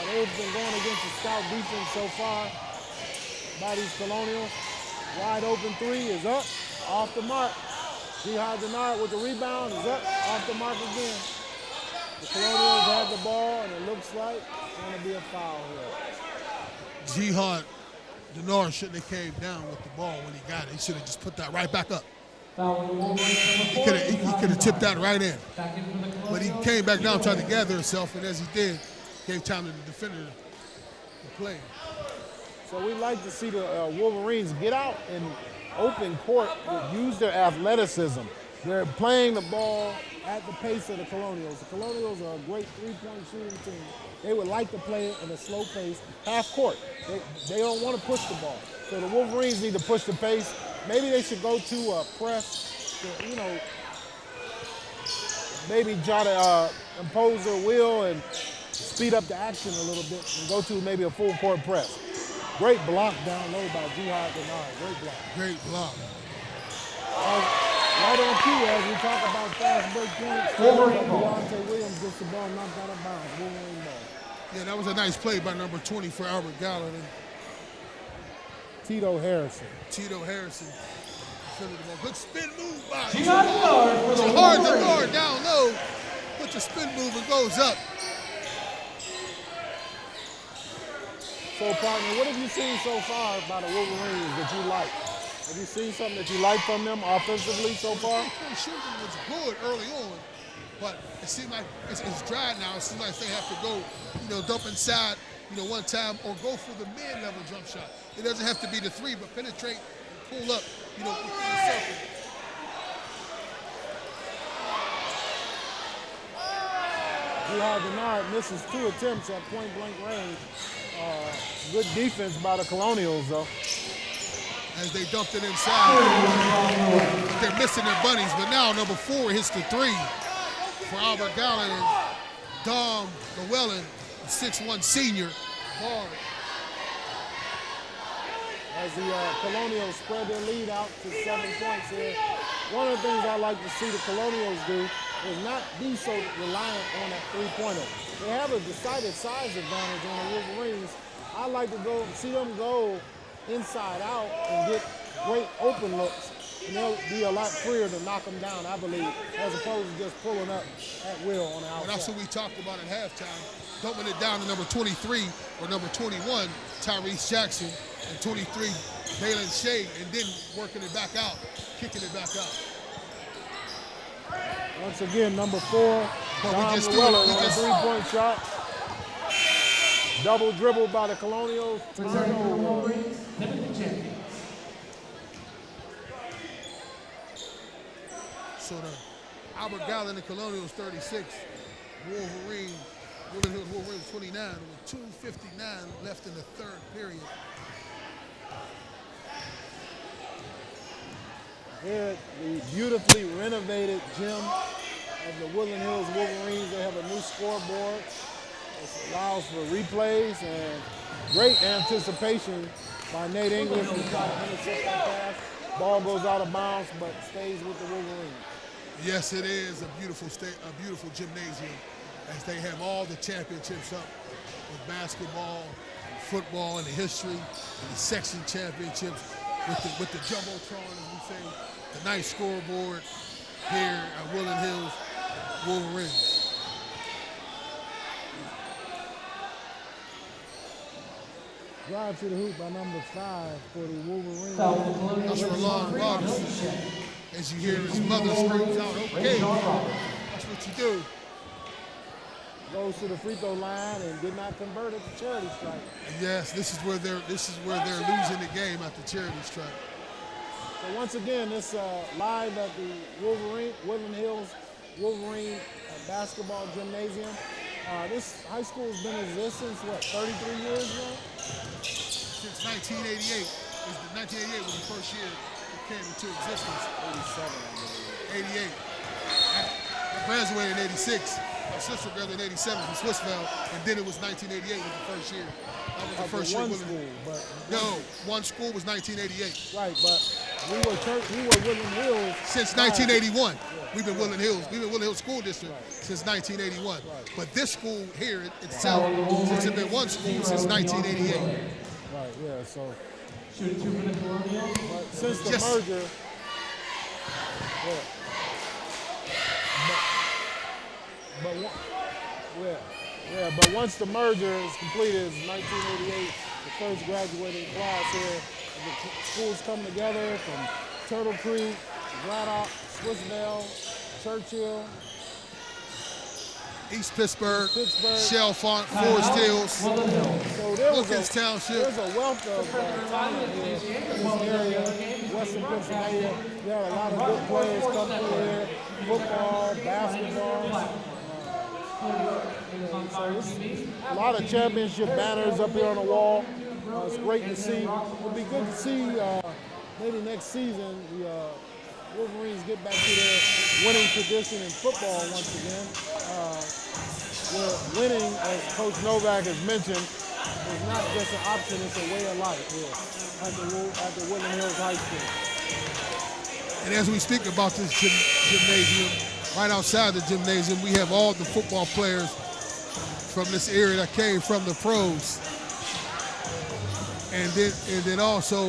They've been going against the scout defense so far by these Colonials. Wide open three is up, off the mark. Jihad Denard with the rebound is up, off the mark again. The Colonials have the ball, and it looks like it's going to be a foul here. Jihad Denard shouldn't have came down with the ball when he got it. He should have just put that right back up. He could have tipped that right in. But he came back down trying to gather himself, and as he did, gave time to the defender to play. So we like to see the Wolverines get out in open court, use their athleticism. They're playing the ball at the pace of the Colonials. The Colonials are a great three-point shooting team. They would like to play it in a slow pace, half court. They don't want to push the ball. So the Wolverines need to push the pace. Maybe they should go to a press, maybe try to impose their will and speed up the action a little bit and go to maybe a full court press. Great block down low by Jihad Denard. Great block. Great block. Right on cue as we talk about fast break points. Deontay Williams gets the ball knocked out of bounds. Wolverine ball. Yeah, that was a nice play by number 20 for Albert Gallatin. Tito Harrison. Defended the ball. Good spin move by Jihad Denard for the Jihad Wolverines. Denard down low. Puts the spin move and goes up. So, partner, what have you seen so far by the Wolverines that you like? Have you seen something that you like from them offensively so far? The shooting was good early on, but it seemed like it's dry now. It seems like they have to go, dump inside, one time or go for the mid-level jump shot. It doesn't have to be the three, but penetrate and pull up, within the circle. Jihad Denard misses 2 attempts at point-blank range. Good defense by the Colonials, though. As they dumped it inside. They're missing their bunnies, but now number 4 hits the 3 for Albert Gallatin. Dom Llewellyn, 6'1" senior, guard. As the Colonials spread their lead out to 7 points here. One of the things I like to see the Colonials do is not be so reliant on that three-pointer. They have a decided size advantage on the Wolverines. I like to see them go inside out and get great open looks, and they'll be a lot freer to knock them down, I believe, as opposed to just pulling up at will on the outside. Well, that's what we talked about at halftime, dumping it down to number 23 or number 21, Tyrese Jackson, and 23, Balin Shea, and then working it back out, kicking it back out. Once again, number 4, But Dom Llewellyn on a three-point shot. Double dribble by the Colonials. Returning for the Wolverines, defending champions. So the Albert Gallatin and Colonials 36, Woodland Hills Wolverines 29, with 2:59 left in the third period. Here at the beautifully renovated gym of the Woodland Hills Wolverines, they have a new scoreboard. This allows for replays and great anticipation by Nate English to try to intercept that pass. Ball goes out of bounds, but stays with the Wolverines. Yes, it is a beautiful gymnasium, as they have all the championships up with basketball, football, and the history, and the section championships with the jumbotron, as we say, the nice scoreboard here at Woodland Hills Wolverines. Drive to the hoop by number 5 for the Wolverines. That's for Lon Robinson. As you hear his mother screams out, okay, that's what you do. Goes to the free throw line and did not convert at the charity strike. Yes, this is where they're losing the game at the charity strike. So once again, this live at the Woodland Hills Wolverine basketball gymnasium. This high school has been in existence, what, 33 years now? Since 1988. 1988 was the first year it came into existence. 87, I believe. 88. I graduated in 86. My sister graduated in 87 from Swissville, and then it was 1988 was the first year. That was the first year. One school, but no, one school was 1988. Right, but we were Woodland Hills since 1981. We've been Woodland Hills. We've been Woodland Hills School District since 1981. Right. But this school here itself, since it's been one school since 1988. Right, yeah. So, but since the merger, but once the merger is completed, it's 1988, the first graduating class here. The schools come together from Turtle Creek, Gallatin, Swissville, Churchill, East Pittsburgh, Chalfont, Forest Hills, so Wilkins Township. There's a wealth of talent here in this area, Western Pennsylvania. There are a lot of good players come through here, football, basketball. So it's a lot of championship banners up here on the wall. It's great to see. It'll be good to see maybe next season the Wolverines get back to their winning tradition in football once again. Where winning, as Coach Novak has mentioned, is not just an option, it's a way of life here at the Woodland Hills High School. And as we speak about this gymnasium, right outside the gymnasium, we have all the football players from this area that came from the pros. And then also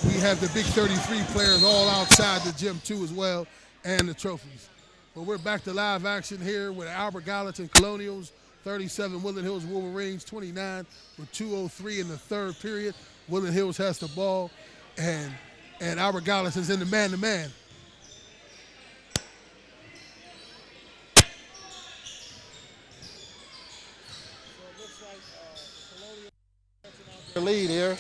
we have the big 33 players all outside the gym too as well, and the trophies. But we're back to live action here with Albert Gallatin Colonials, 37 Woodland Hills Wolverines, 29 with 2:03 in the third period. Woodland Hills has the ball, and Albert Gallatin's in the man-to-man. Lead here.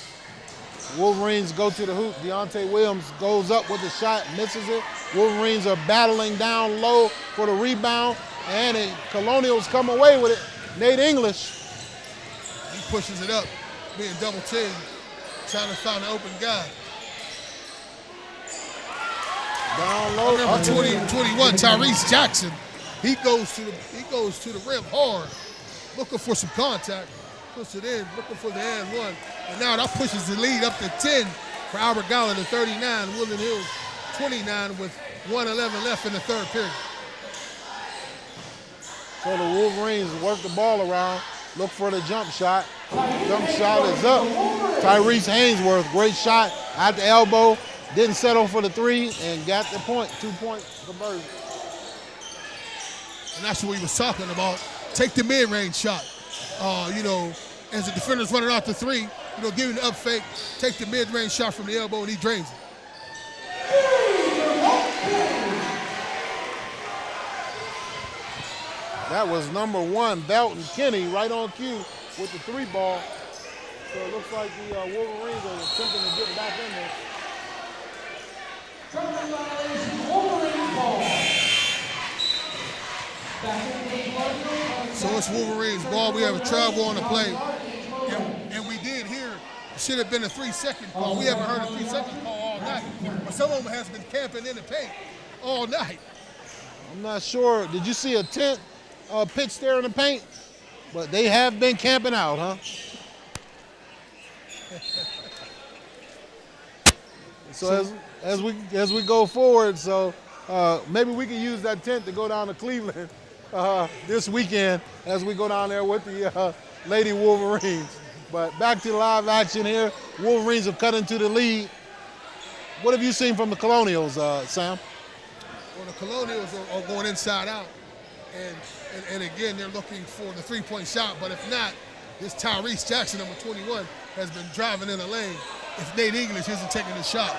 Wolverines go to the hoop. Deontay Williams goes up with the shot, misses it. Wolverines are battling down low for the rebound, and Colonials come away with it. Nate English. He pushes it up, being double teamed, trying to find an open guy. Down low. Number 21, Tyrese Jackson. He goes to the rim hard, looking for some contact. Puts it in, looking for the and one. And now that pushes the lead up to 10 for Albert Gallatin, 39, Woodland Hills 29 with 1:11 left in the third period. So the Wolverines work the ball around, look for the jump shot. Jump shot is up. Tyrese Hainsworth, great shot at the elbow, didn't settle for the three and got the point, 2-point conversion. And that's what we was talking about. Take the mid-range shot. As the defender's running out the three, give him the up fake, take the mid-range shot from the elbow, and he drains it. That was number 1, Belton Kenny, right on cue with the 3 ball. So it looks like the Wolverines are attempting to get back in there. So it's Wolverines ball. We have a travel on the play. And we did hear it should have been a 3-second call. We haven't heard a 3-second call all night. But some of them has been camping in the paint all night. I'm not sure. Did you see a tent pitched there in the paint? But they have been camping out, huh? So as we go forward, so maybe we can use that tent to go down to Cleveland this weekend as we go down there with the Lady Wolverines. But back to live action here. Wolverines have cut into the lead. What have you seen from the Colonials, Sam? Well, the Colonials are going inside out. And again, they're looking for the 3-point shot. But if not, This Tyrese Jackson, number 21, has been driving in the lane if Nate English isn't taking a shot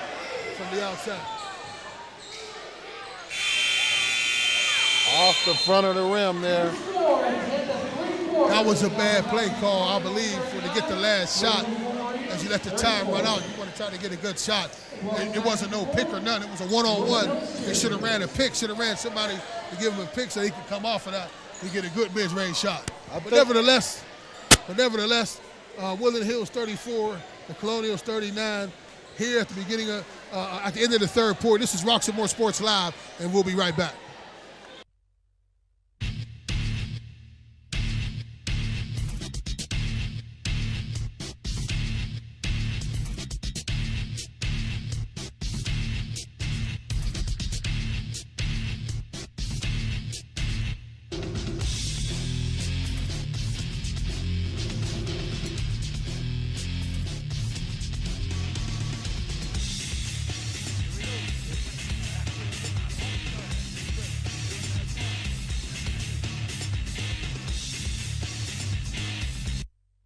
from the outside. Off the front of the rim there. That was a bad play call, I believe, to get the last shot. As you let the time run out, you want to try to get a good shot. It wasn't no pick or none. It was a one-on-one. They should have ran a pick, should have ran somebody to give him a pick so he could come off of that and get a good mid-range shot. But nevertheless, Woodland Hills 34, the Colonials 39. Here at the beginning of, at the end of the third quarter. This is Rocks and More Sports Live, and we'll be right back.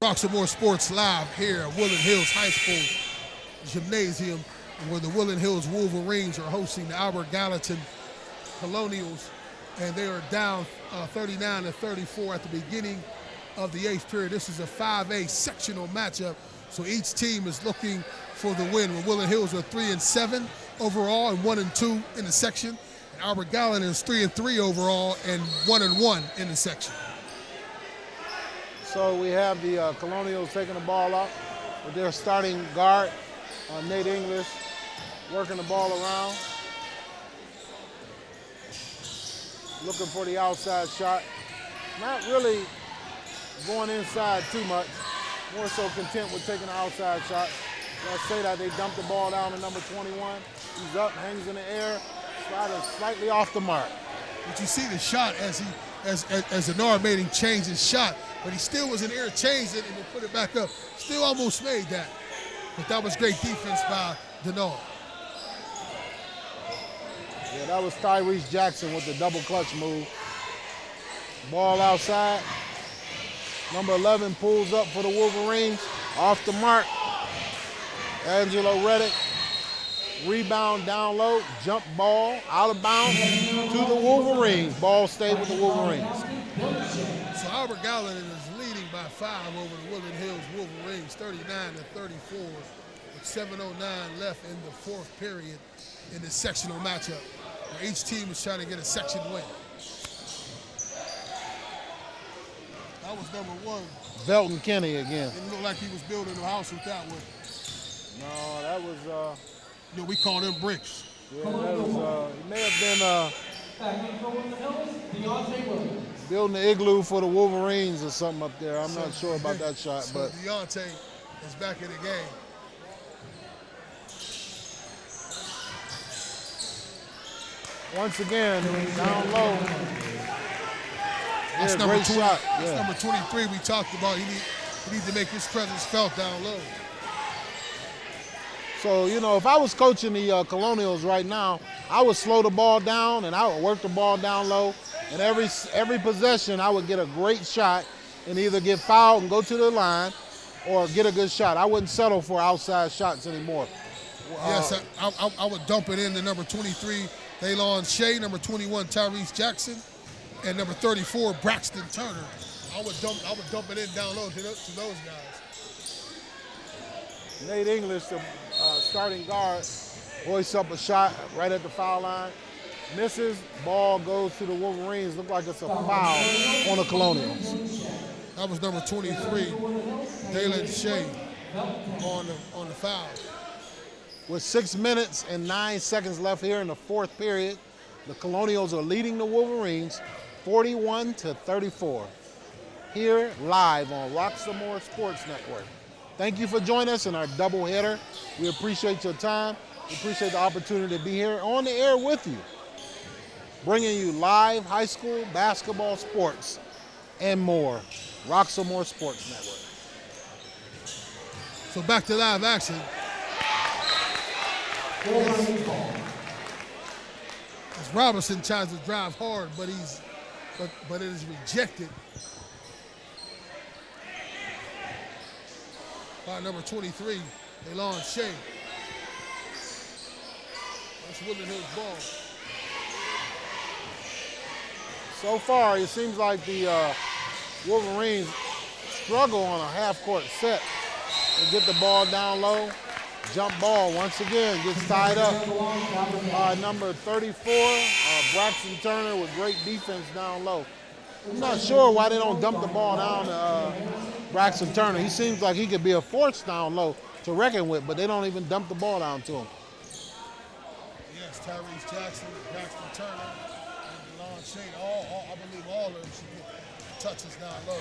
Rocks and More Sports Live here at Woodland Hills High School Gymnasium, where the Woodland Hills Wolverines are hosting the Albert Gallatin Colonials, and they are down 39-34 at the beginning of the 8th period. This is a 5A sectional matchup, so each team is looking for the win. Where Woodland Hills are 3-7 overall and 1-2 in the section, and Albert Gallatin is 3-3 overall and 1-1 in the section. So we have the Colonials taking the ball up with their starting guard, Nate English, working the ball around, looking for the outside shot. Not really going inside too much, more so content with taking the outside shot. Let's say that they dumped the ball down to number 21. He's up, hangs in the air, slightly off the mark. But you see the shot as Denard made him change his shot, but he still was in the air, changed it, and then put it back up. Still almost made that. But that was great defense by Denard. Yeah, that was Tyrese Jackson with the double clutch move. Ball outside. Number 11 pulls up for the Wolverines. Off the mark. Angelo Reddick. Rebound down low. Jump ball out of bounds to the Wolverines. Ball stayed with the Wolverines. So Albert Gallatin is leading by 5 over the Woodland Hills Wolverines, 39-34, with 7:09 left in the fourth period in the sectional matchup, where each team is trying to get a section win. That was number 1. Velton Kenny again. It looked like he was building a house with that one. No, that was... You know, we call them bricks. Yeah, that was... it may have been... building the igloo for the Wolverines or something up there. I'm not sure about that shot, but... Deontay is back in the game. Once again, down low. That's Yeah, number great 20, shot. That's Yeah. number 23 we talked about. He needs to make his presence felt down low. So, you know, if I was coaching the Colonials right now, I would slow the ball down and I would work the ball down low. And every possession, I would get a great shot and either get fouled and go to the line or get a good shot. I wouldn't settle for outside shots anymore. Yes, I would dump it in to number 23, Daylon Shea, number 21, Tyrese Jackson, and number 34, Braxton Turner. I would dump it in down low to those guys. Nate English, the starting guard, hoists up a shot right at the foul line. Misses, ball goes to the Wolverines. Look like it's a foul on the Colonials. That was number 23, Daylon Shea, on the foul. With 6 minutes and 9 seconds left here in the fourth period, the Colonials are leading the Wolverines 41-34. Here live on Roxamore Sports Network. Thank you for joining us in our doubleheader. We appreciate your time. We appreciate the opportunity to be here on the air with you, bringing you live high school basketball sports and more. Roxamore Sports Network. So back to live action. As Robinson tries to drive hard, but it is rejected. by number 23, Elon Shea. That's Woodland Hills ball. So far, it seems like the Wolverines struggle on a half-court set. They get the ball down low. Jump ball once again gets tied up by number 34, Braxton Turner, with great defense down low. I'm not sure why they don't dump the ball down to Braxton Turner. He seems like he could be a force down low to reckon with, but they don't even dump the ball down to him. Yes, Tyrese Jackson, Braxton Turner, and DeLon Shane, I believe all of them should get touches down low.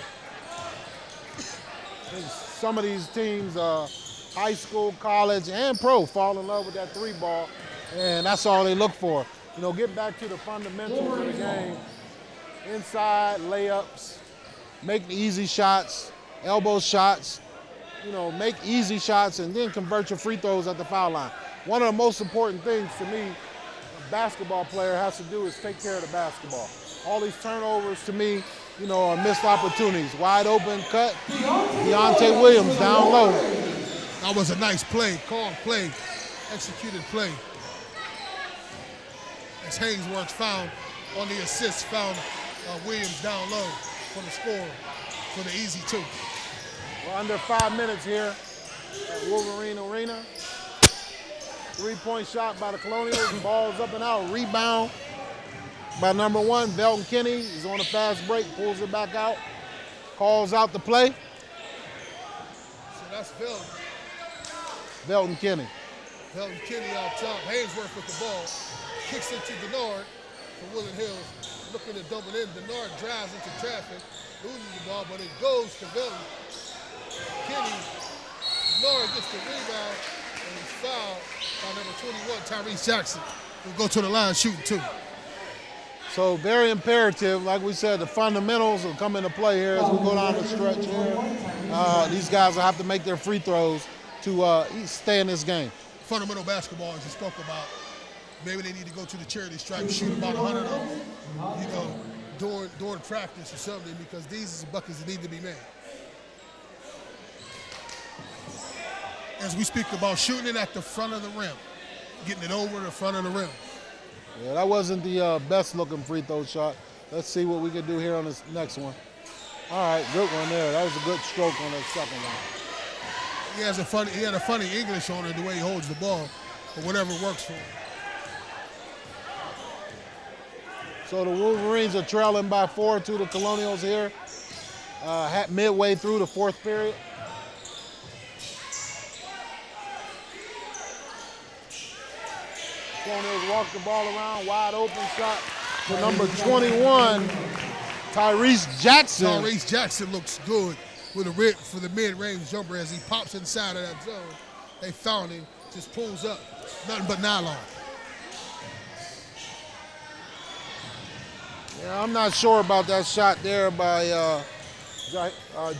Some of these teams, high school, college, and pro, fall in love with that three ball, and that's all they look for. You know, get back to the fundamentals of the game. Inside layups, make easy shots, elbow shots, you know, make easy shots, and then convert your free throws at the foul line. One of the most important things to me, a basketball player has to do is take care of the basketball. All these turnovers to me, you know, are missed opportunities. Wide open cut, Deontay Williams down low. That was a nice play, called play, executed play. As Hainsworth found on the assist, found Williams down low for the score, for the easy two. We're under 5 minutes here at Wolverine Arena. Three-point shot by the Colonials, ball's up and out, rebound by number 1, Velton Kinney. He's on a fast break, pulls it back out, calls out the play. So that's Velton. Velton Kinney. Velton Kinney out top, Hainsworth with the ball, kicks it to Denard for Woodland Hills, looking to double in. Denard drives into traffic, loses the ball, but it goes to Velton. Kinney, Denard gets the rebound, and he's fouled by number 21, Tyrese Jackson. Will go to the line shooting two. So very imperative, like we said, the fundamentals will come into play here as we go down the stretch here. These guys will have to make their free throws to stay in this game. Fundamental basketball, as you spoke about, maybe they need to go to the charity stripe, shoot about 100 of them, you know, during practice or something, because these are buckets that need to be made. As we speak about shooting it at the front of the rim, getting it over the front of the rim. Yeah, that wasn't the best looking free throw shot. Let's see what we can do here on this next one. All right, good one there. That was a good stroke on that second one. He had a funny English on it, the way he holds the ball, but whatever works for him. So the Wolverines are trailing by 4 to the Colonials here, midway through the fourth period. Colonials walk the ball around, wide open shot for number 21, Tyrese Jackson. Tyrese Jackson looks good for the mid-range jumper as he pops inside of that zone. They found him, just pulls up, nothing but nylon. Yeah, I'm not sure about that shot there by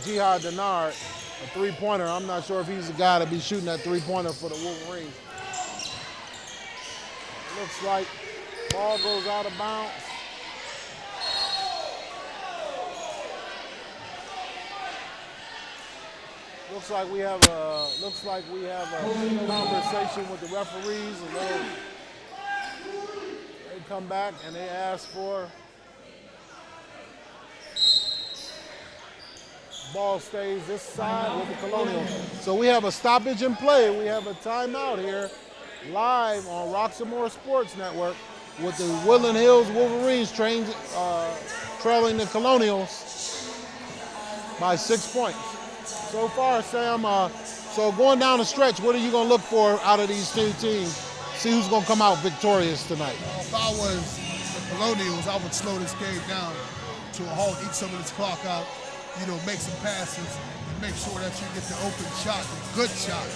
Jihad Denard, a three-pointer. I'm not sure if he's the guy to be shooting that three-pointer for the Wolverines. Looks like ball goes out of bounds. Looks like we have a conversation with the referees, and they come back and they ask for ball stays this side with the Colonials. So we have a stoppage in play. We have a timeout here, live on Roxamore Sports Network, with the Woodland Hills Wolverines trailing the Colonials by 6 points. So far, Sam, so going down the stretch, what are you going to look for out of these two teams? See who's going to come out victorious tonight. If I was the Colonials, I would slow this game down to a halt, eat some of this clock out, you know, make some passes, and make sure that you get the open shot, the good shot,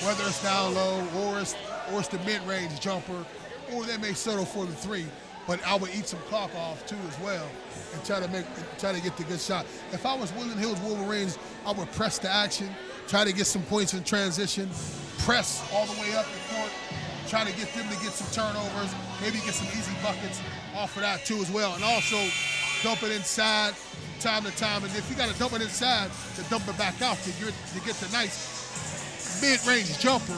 whether it's down low or it's the mid-range jumper, or they may settle for the three. But I would eat some clock off too as well, and try to get the good shot. If I was Woodland Hills Wolverines, I would press the action, try to get some points in transition, press all the way up the court, try to get them to get some turnovers, maybe get some easy buckets off of that too as well, and also dump it inside, time to time, and if you got to dump it inside, to dump it back out to get the nice mid-range jumper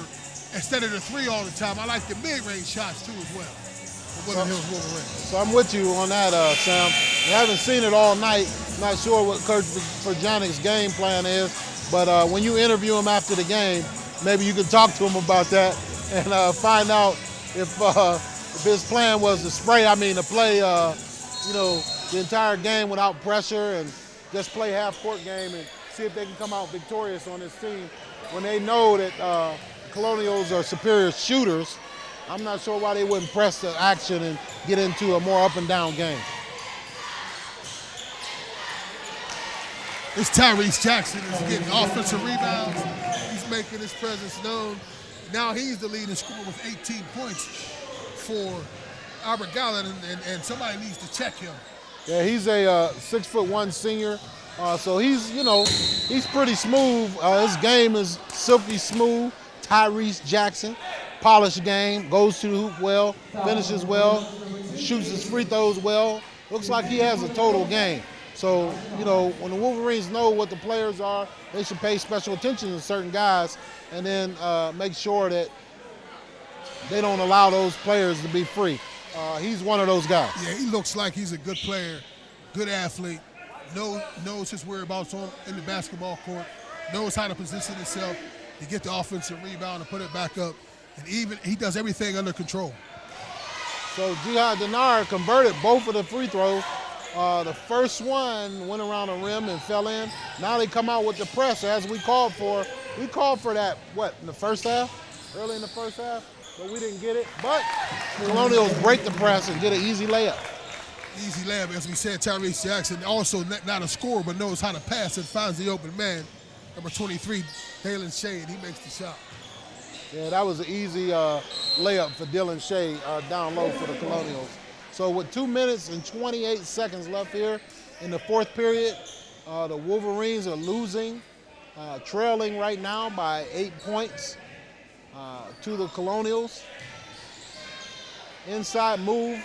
instead of the three all the time. I like the mid-range shots too as well for Woodland Hills Wolverines. So I'm with you on that, Sam. I haven't seen it all night. Not sure what Coach Furjanic's game plan is, but when you interview him after the game, maybe you can talk to him about that and find out if his plan was to play, the entire game without pressure and just play half-court game and see if they can come out victorious on this team when they know that Colonials are superior shooters. I'm not sure why they wouldn't press the action and get into a more up-and-down game. This Tyrese Jackson is getting offensive rebounds. He's making his presence known. Now he's the leading scorer with 18 points for Albert Gallatin, and somebody needs to check him. Yeah, he's a 6'1" senior, so he's pretty smooth. His game is silky smooth. Tyrese Jackson, polished game, goes to the hoop well, finishes well, shoots his free throws well. Looks like he has a total game. So, when the Wolverines know what the players are, they should pay special attention to certain guys and then make sure that they don't allow those players to be free. He's one of those guys. Yeah, he looks like he's a good player, good athlete, knows his whereabouts in the basketball court, knows how to position himself to get the offensive rebound and put it back up. And even he does everything under control. So Jihad Denard converted both of the free throws. The first one went around the rim and fell in. Now they come out with the press as we called for. We called for that, in the first half? Early in the first half? But we didn't get it. But Colonials break the press and get an easy layup. Easy layup, as we said, Tyrese Jackson, also not a scorer, but knows how to pass and finds the open man. Number 23, Dalen Shea, and he makes the shot. Yeah, that was an easy layup for Dylan Shea down low for the Colonials. So with 2 minutes and 28 seconds left here in the fourth period, the Wolverines are losing, trailing right now by 8 points to the Colonials. Inside move.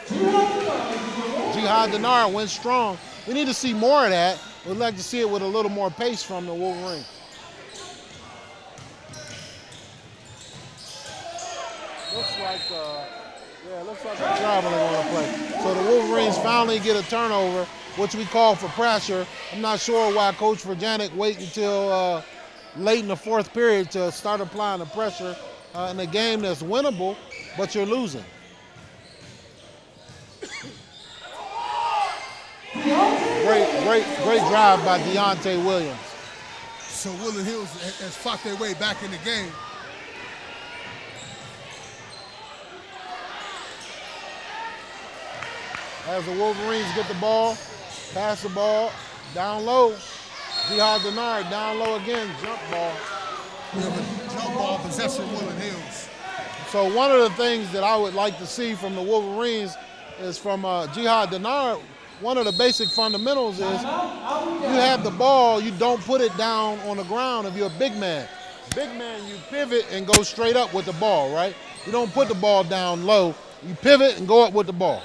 Jihad Denard went strong. We need to see more of that. We'd like to see it with a little more pace from the Wolverines. Looks like a traveling on the play. So the Wolverines finally get a turnover, which we call for pressure. I'm not sure why Coach Furjanic waited until late in the fourth period to start applying the pressure in a game that's winnable, but you're losing. Great drive by Deontay Williams. So Woodland Hills has fought their way back in the game. As the Wolverines get the ball, pass the ball, down low. Jihad Denard down low again, jump ball. We have a jump ball possession, Woodland Hills. So one of the things that I would like to see from the Wolverines is from Jihad Denard, one of the basic fundamentals is you have the ball, you don't put it down on the ground if you're a big man. Big man, you pivot and go straight up with the ball, right? You don't put the ball down low. You pivot and go up with the ball.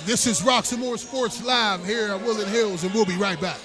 This is Roxamore Sports Live here at Woodland Hills, and we'll be right back.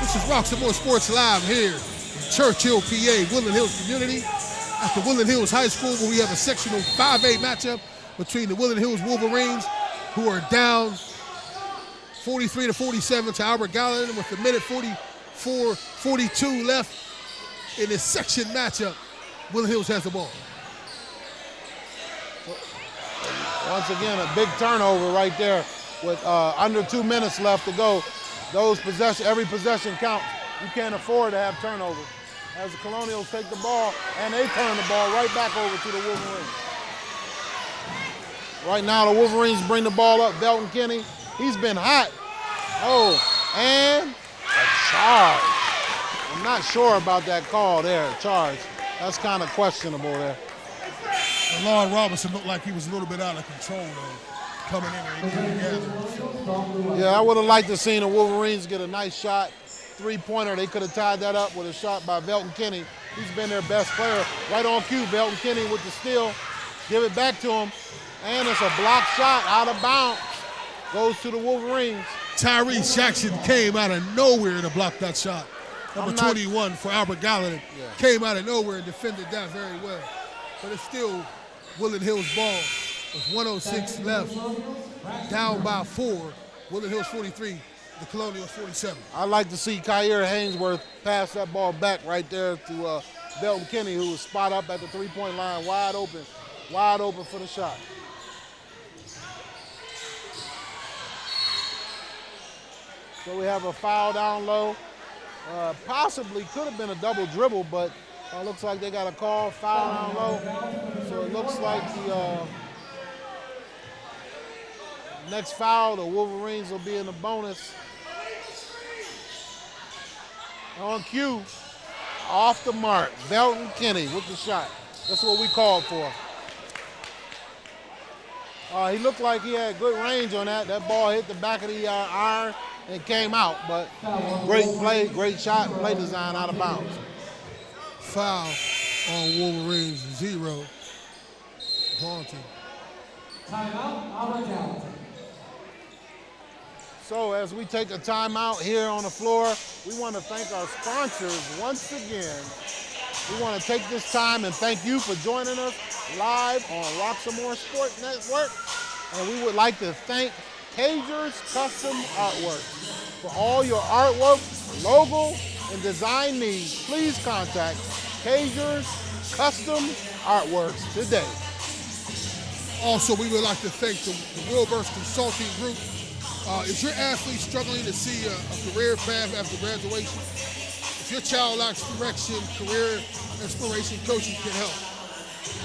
This is Roxamore Sports Live here in Churchill, PA, Woodland Hills community at the Woodland Hills High School, where we have a sectional 5A matchup between the Woodland Hills Wolverines, who are down 43-47 to Albert Gallatin with a minute 44-42 left in this section matchup. Woodland Hills has the ball. Once again, a big turnover right there. with under 2 minutes left to go. Every possession counts. You can't afford to have turnovers. As the Colonials take the ball, and they turn the ball right back over to the Wolverines. Right now, the Wolverines bring the ball up. Belton Kinney, he's been hot. Oh, and a charge. I'm not sure about that call there, charge. That's kind of questionable there. And Lon Robinson looked like he was a little bit out of control, though, coming in and together. Yeah, I would have liked to see the Wolverines get a nice shot. Three-pointer, they could have tied that up with a shot by Belton Kinney. He's been their best player. Right on cue, Belton Kinney with the steal. Give it back to him. And it's a blocked shot out of bounds. Goes to the Wolverines. Tyrese Jackson came out of nowhere to block that shot. Number 21 for Albert Gallatin. Yeah. Came out of nowhere and defended that very well. But it's still Woodland Hills ball. With 1:06 left. Down by 4. Woodland Hills 43. The Colonials 47. I'd like to see Kyer Hainsworth pass that ball back right there to Belton Kinney, who was spot up at the three-point line, wide open for the shot. So we have a foul down low. Possibly could have been a double dribble, but looks like they got a call, foul down low. So it looks like the next foul, the Wolverines will be in the bonus. On cue, off the mark, Belton Kinney with the shot. That's what we called for. He looked like he had good range on that. That ball hit the back of the iron and came out, but great play, great shot, play design out of bounds. Foul on Wolverines, 0. Vaunting. Timeout, Albert Gallatin. So as we take a timeout here on the floor, we want to thank our sponsors once again. We want to take this time and thank you for joining us live on Roxamore Sports Network. And we would like to thank Cagers Custom Artwork. For all your artwork, logo, and design needs, please contact Cagers Custom Artworks today. Also, we would like to thank the Wilbur's Consulting Group. Is your athlete struggling to see a career path after graduation? If your child lacks direction, career exploration, coaching can help.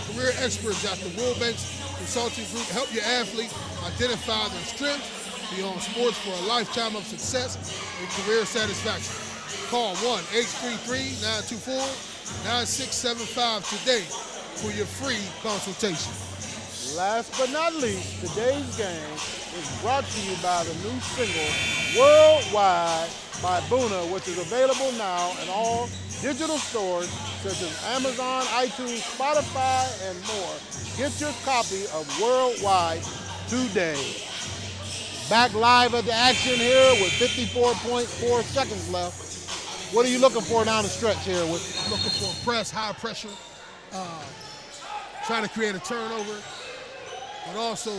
Career experts at the Wilbur's Consulting Group help your athlete identify their strengths beyond sports for a lifetime of success and career satisfaction. Call 1-833-924-9675 today for your free consultation. Last but not least, today's game is brought to you by the new single, Worldwide by Boona, which is available now in all digital stores such as Amazon, iTunes, Spotify, and more. Get your copy of Worldwide today. Back live at the action here with 54.4 seconds left. What are you looking for down the stretch here? I'm looking for a press, high pressure, trying to create a turnover, but also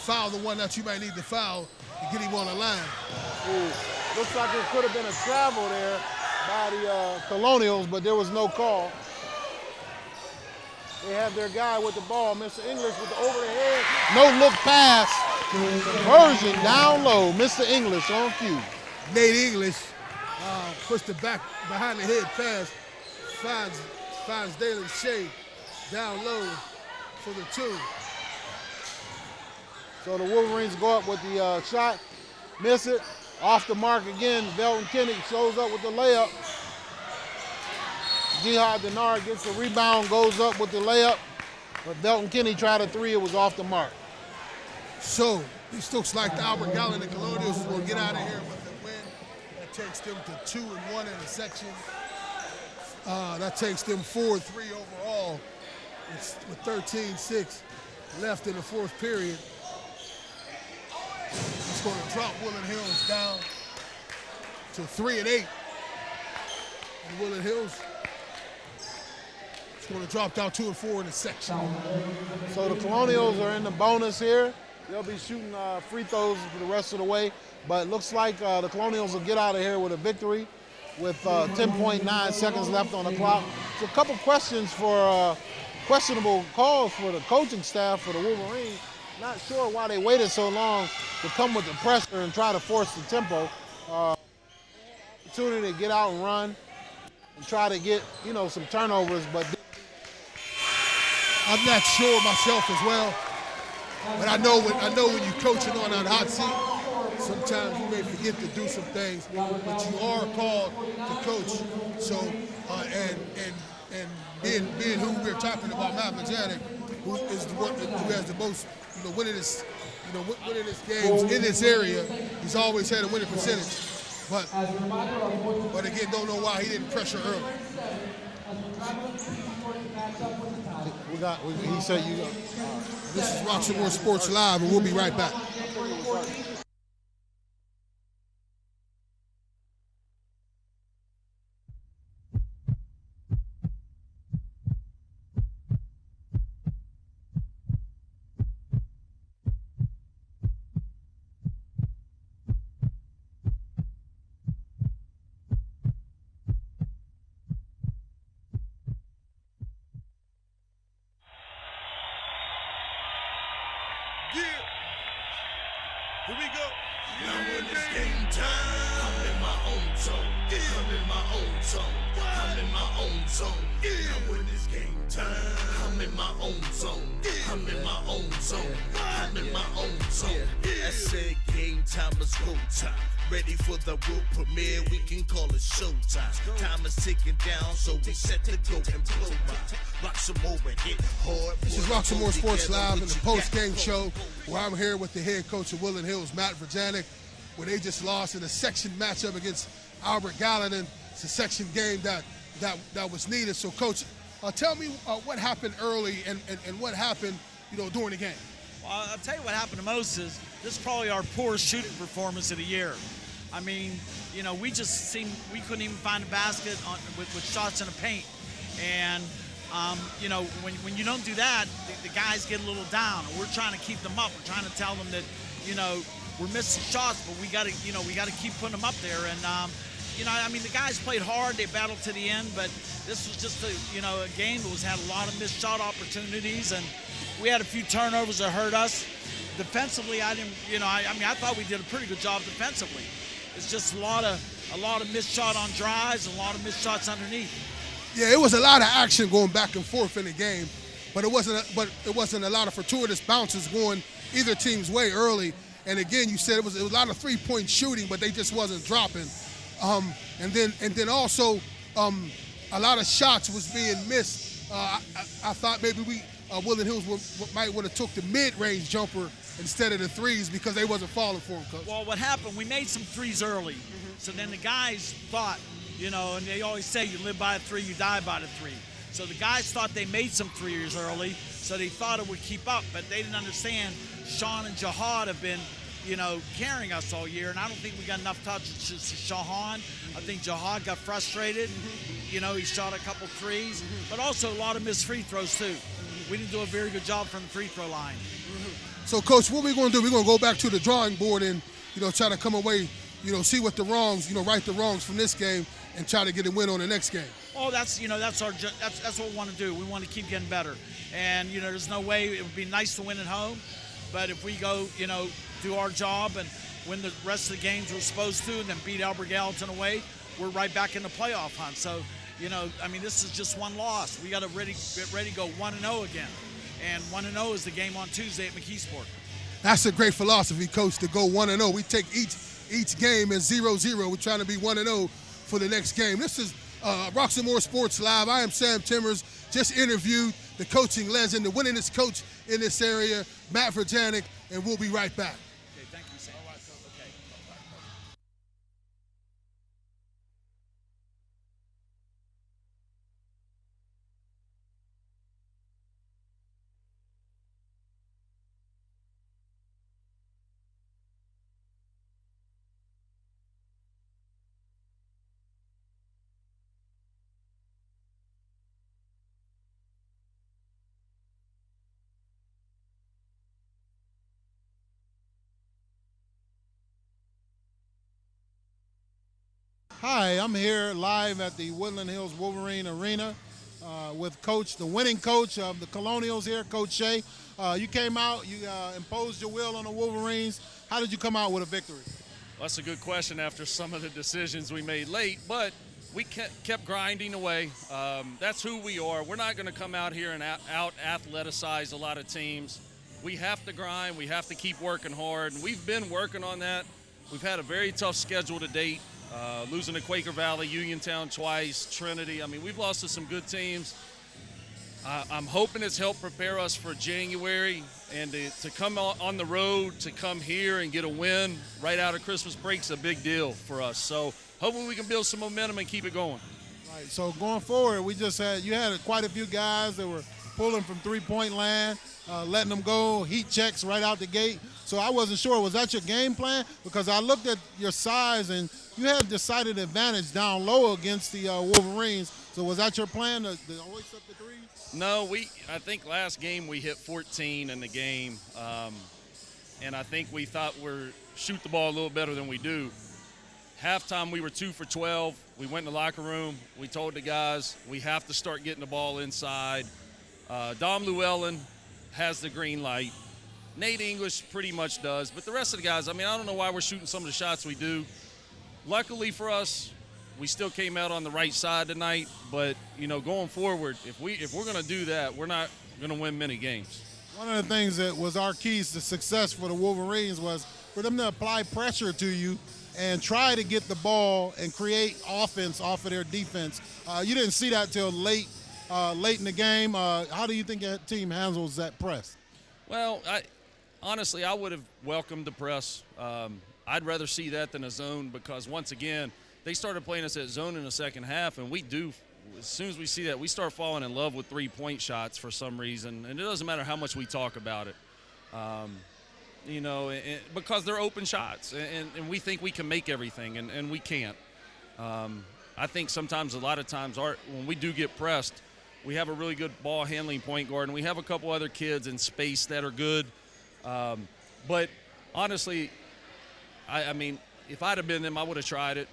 foul the one that you might need to foul to get him on the line. Ooh, looks like it could have been a travel there by the Colonials, but there was no call. They have their guy with the ball, Mr. English with the over the head. No look pass. Conversion down low. Mr. English on cue. Nate English pushed the back behind the head pass. Finds Daly Shea down low for the 2. So the Wolverines go up with the shot, miss it, off the mark again. Belton Kinney shows up with the layup. Jihad Denard gets the rebound, goes up with the layup, but Belton Kinney tried a 3, it was off the mark. So this looks like the Albert Gallatin Colonials is going to get out of here with a win. That takes them to 2-1 in the section. That takes them 4-3 overall with 13-6 left in the fourth period. It's going to drop Woodland Hills down to 3-8. And Woodland Hills, it's going to drop down 2-4 in the section. So the Colonials are in the bonus here. They'll be shooting free throws for the rest of the way, but it looks like the Colonials will get out of here with a victory with 10.9 seconds left on the clock. So a couple questions for questionable calls for the coaching staff for the Wolverines. not sure why they waited so long to come with the pressure and try to force the tempo. Opportunity to get out and run and try to get, some turnovers, but I'm not sure myself as well, but I know when you're coaching on that hot seat, sometimes you may forget to do some things, but you are called to coach. So and being who we're talking about, Matt Majanic, who has the most winningest games in this area. He's always had a winning percentage, but again, don't know why he didn't pressure early. He said you go. This is Roxamore Sports Live, and we'll be right back. Yeah. Here we go. Now when it's game time, I'm in my own zone. Yeah. I'm in my own zone. I'm in my own zone. Yeah. Now when it's game time, I'm in my own zone. Yeah. I'm in my own zone. I'm in my own zone. Yeah. I said game time is go time. Ready for the world premiere, we can call it showtime. Time is ticking down, so we set to go and blow by. Rock some more and hit hard. This is Roxamore Sports Live in the post-game show, where I'm here with the head coach of Woodland Hills, Matt Verjanik, where they just lost in a section matchup against Albert Gallatin. It's a section game that was needed. So, Coach, tell me what happened early and what happened, during the game. Well, I'll tell you what happened to most is this is probably our poorest shooting performance of the year. I mean, we couldn't even find a basket with shots in the paint. And, when you don't do that, the guys get a little down. We're trying to keep them up. We're trying to tell them that, we're missing shots, but we got to keep putting them up there. And, the guys played hard. They battled to the end, but this was just a game that had a lot of missed shot opportunities, and we had a few turnovers that hurt us. Defensively, I thought we did a pretty good job defensively. It's just a lot of missed shot on drives and a lot of missed shots underneath. Yeah, it was a lot of action going back and forth in the game, but it wasn't a lot of fortuitous bounces going either team's way early. And again, you said it was a lot of three-point shooting, but they just wasn't dropping. And then also a lot of shots was being missed. I thought maybe Woodland Hills might would have took the mid-range jumper instead of the threes because they wasn't falling for them, Coach. Well, what happened, we made some threes early. So then the guys thought, and they always say you live by a three, you die by the three. So the guys thought they made some threes early, so they thought it would keep up, but they didn't understand Sean and Jihad have been, carrying us all year, and I don't think we got enough touches to Shahan. I think Jihad got frustrated. He shot a couple threes, but also a lot of missed free throws too. We didn't do a very good job from the free throw line. So, Coach, what we're going to do, we're going to go back to the drawing board and, try to come away, see what the wrongs, right the wrongs from this game and try to get a win on the next game. Oh, that's what we want to do. We want to keep getting better. And, there's no way it would be nice to win at home, but if we go, do our job and win the rest of the games we're supposed to and then beat Albert Gallatin away, we're right back in the playoff hunt. So, this is just one loss. We got to get ready to go 1-0 again. And 1-0 is the game on Tuesday at McKeesport. That's a great philosophy, Coach, to go 1-0. We take each game as 0-0. We're trying to be 1-0 for the next game. This is Roxamore Sports Live. I am Sam Timmers. Just interviewed the coaching legend, the winningest coach in this area, Matt Verjanik, and we'll be right back. Okay, thank you, Sam. Okay. Hi, I'm here live at the Woodland Hills Wolverine Arena with Coach, the winning coach of the Colonials here, Coach Shea. You came out, you imposed your will on the Wolverines. How did you come out with a victory? Well, that's a good question after some of the decisions we made late, but we kept grinding away. That's who we are. We're not going to come out here and out-athleticize a lot of teams. We have to grind. We have to keep working hard, and we've been working on that. We've had a very tough schedule to date, losing to Quaker Valley, Uniontown twice, Trinity. I mean, we've lost to some good teams. I'm hoping it's helped prepare us for January, and to come on the road, to come here and get a win right out of Christmas break is a big deal for us. So hopefully we can build some momentum and keep it going. Right. So going forward, you had quite a few guys that were pulling from three-point land, letting them go, heat checks right out the gate. So I wasn't sure, was that your game plan? Because I looked at your size and you had decided advantage down low against the Wolverines. So was that your plan to hoist up the threes? No, I think last game we hit 14 in the game, and I think we thought we're shoot the ball a little better than we do. Halftime we were 2 for 12. We went in the locker room. We told the guys we have to start getting the ball inside. Dom Llewellyn has the green light. Nate English pretty much does, but the rest of the guys, I mean, I don't know why we're shooting some of the shots we do. Luckily for us, we still came out on the right side tonight, but, you know, going forward, if we're going to do that, we're not going to win many games. One of the things that was our keys to success for the Wolverines was for them to apply pressure to you and try to get the ball and create offense off of their defense. You didn't see that till late in the game. How do you think that team handles that press? Well, honestly, I would have welcomed the press. I'd rather see that than a zone because, once again, they started playing us at zone in the second half, and as soon as we see that, we start falling in love with three-point shots for some reason, and it doesn't matter how much we talk about it. You know, because they're open shots, and we think we can make everything, and we can't. I think a lot of times, when we do get pressed, we have a really good ball handling point guard, and we have a couple other kids in space that are good. But honestly, I mean, if I'd have been them, I would have tried it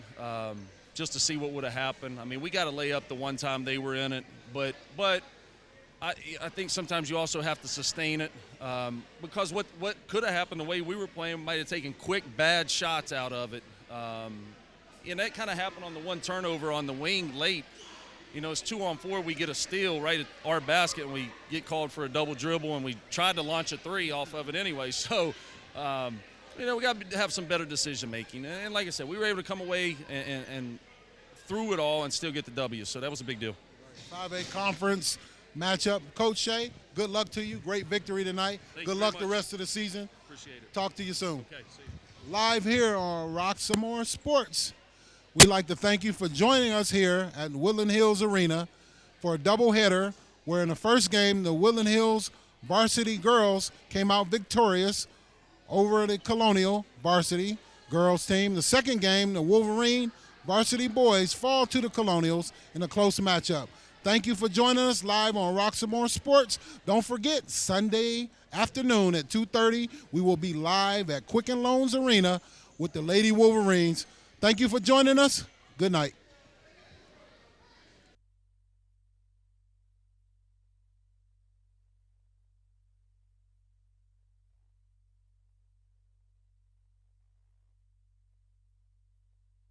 just to see what would have happened. I mean, we got to lay up the one time they were in it, but I think sometimes you also have to sustain it because what could have happened the way we were playing might have taken quick, bad shots out of it. And that kind of happened on the one turnover on the wing late. You know, it's 2-on-4. We get a steal right at our basket, and we get called for a double dribble, and we tried to launch a three off of it anyway. So, you know, we got to have some better decision-making. And like I said, we were able to come away and through it all and still get the W. So that was a big deal. 5A conference matchup. Coach Shea, good luck to you. Great victory tonight. Good luck the rest of the season. Appreciate it. Talk to you soon. Okay, see you. Live here on Rock Some More Sports. We'd like to thank you for joining us here at Woodland Hills Arena for a doubleheader where in the first game, the Woodland Hills varsity girls came out victorious over the Colonial varsity girls team. The second game, the Wolverine varsity boys fall to the Colonials in a close matchup. Thank you for joining us live on Rock Some More Sports. Don't forget, Sunday afternoon at 2:30, we will be live at Quicken Loans Arena with the Lady Wolverines. Thank you for joining us. Good night.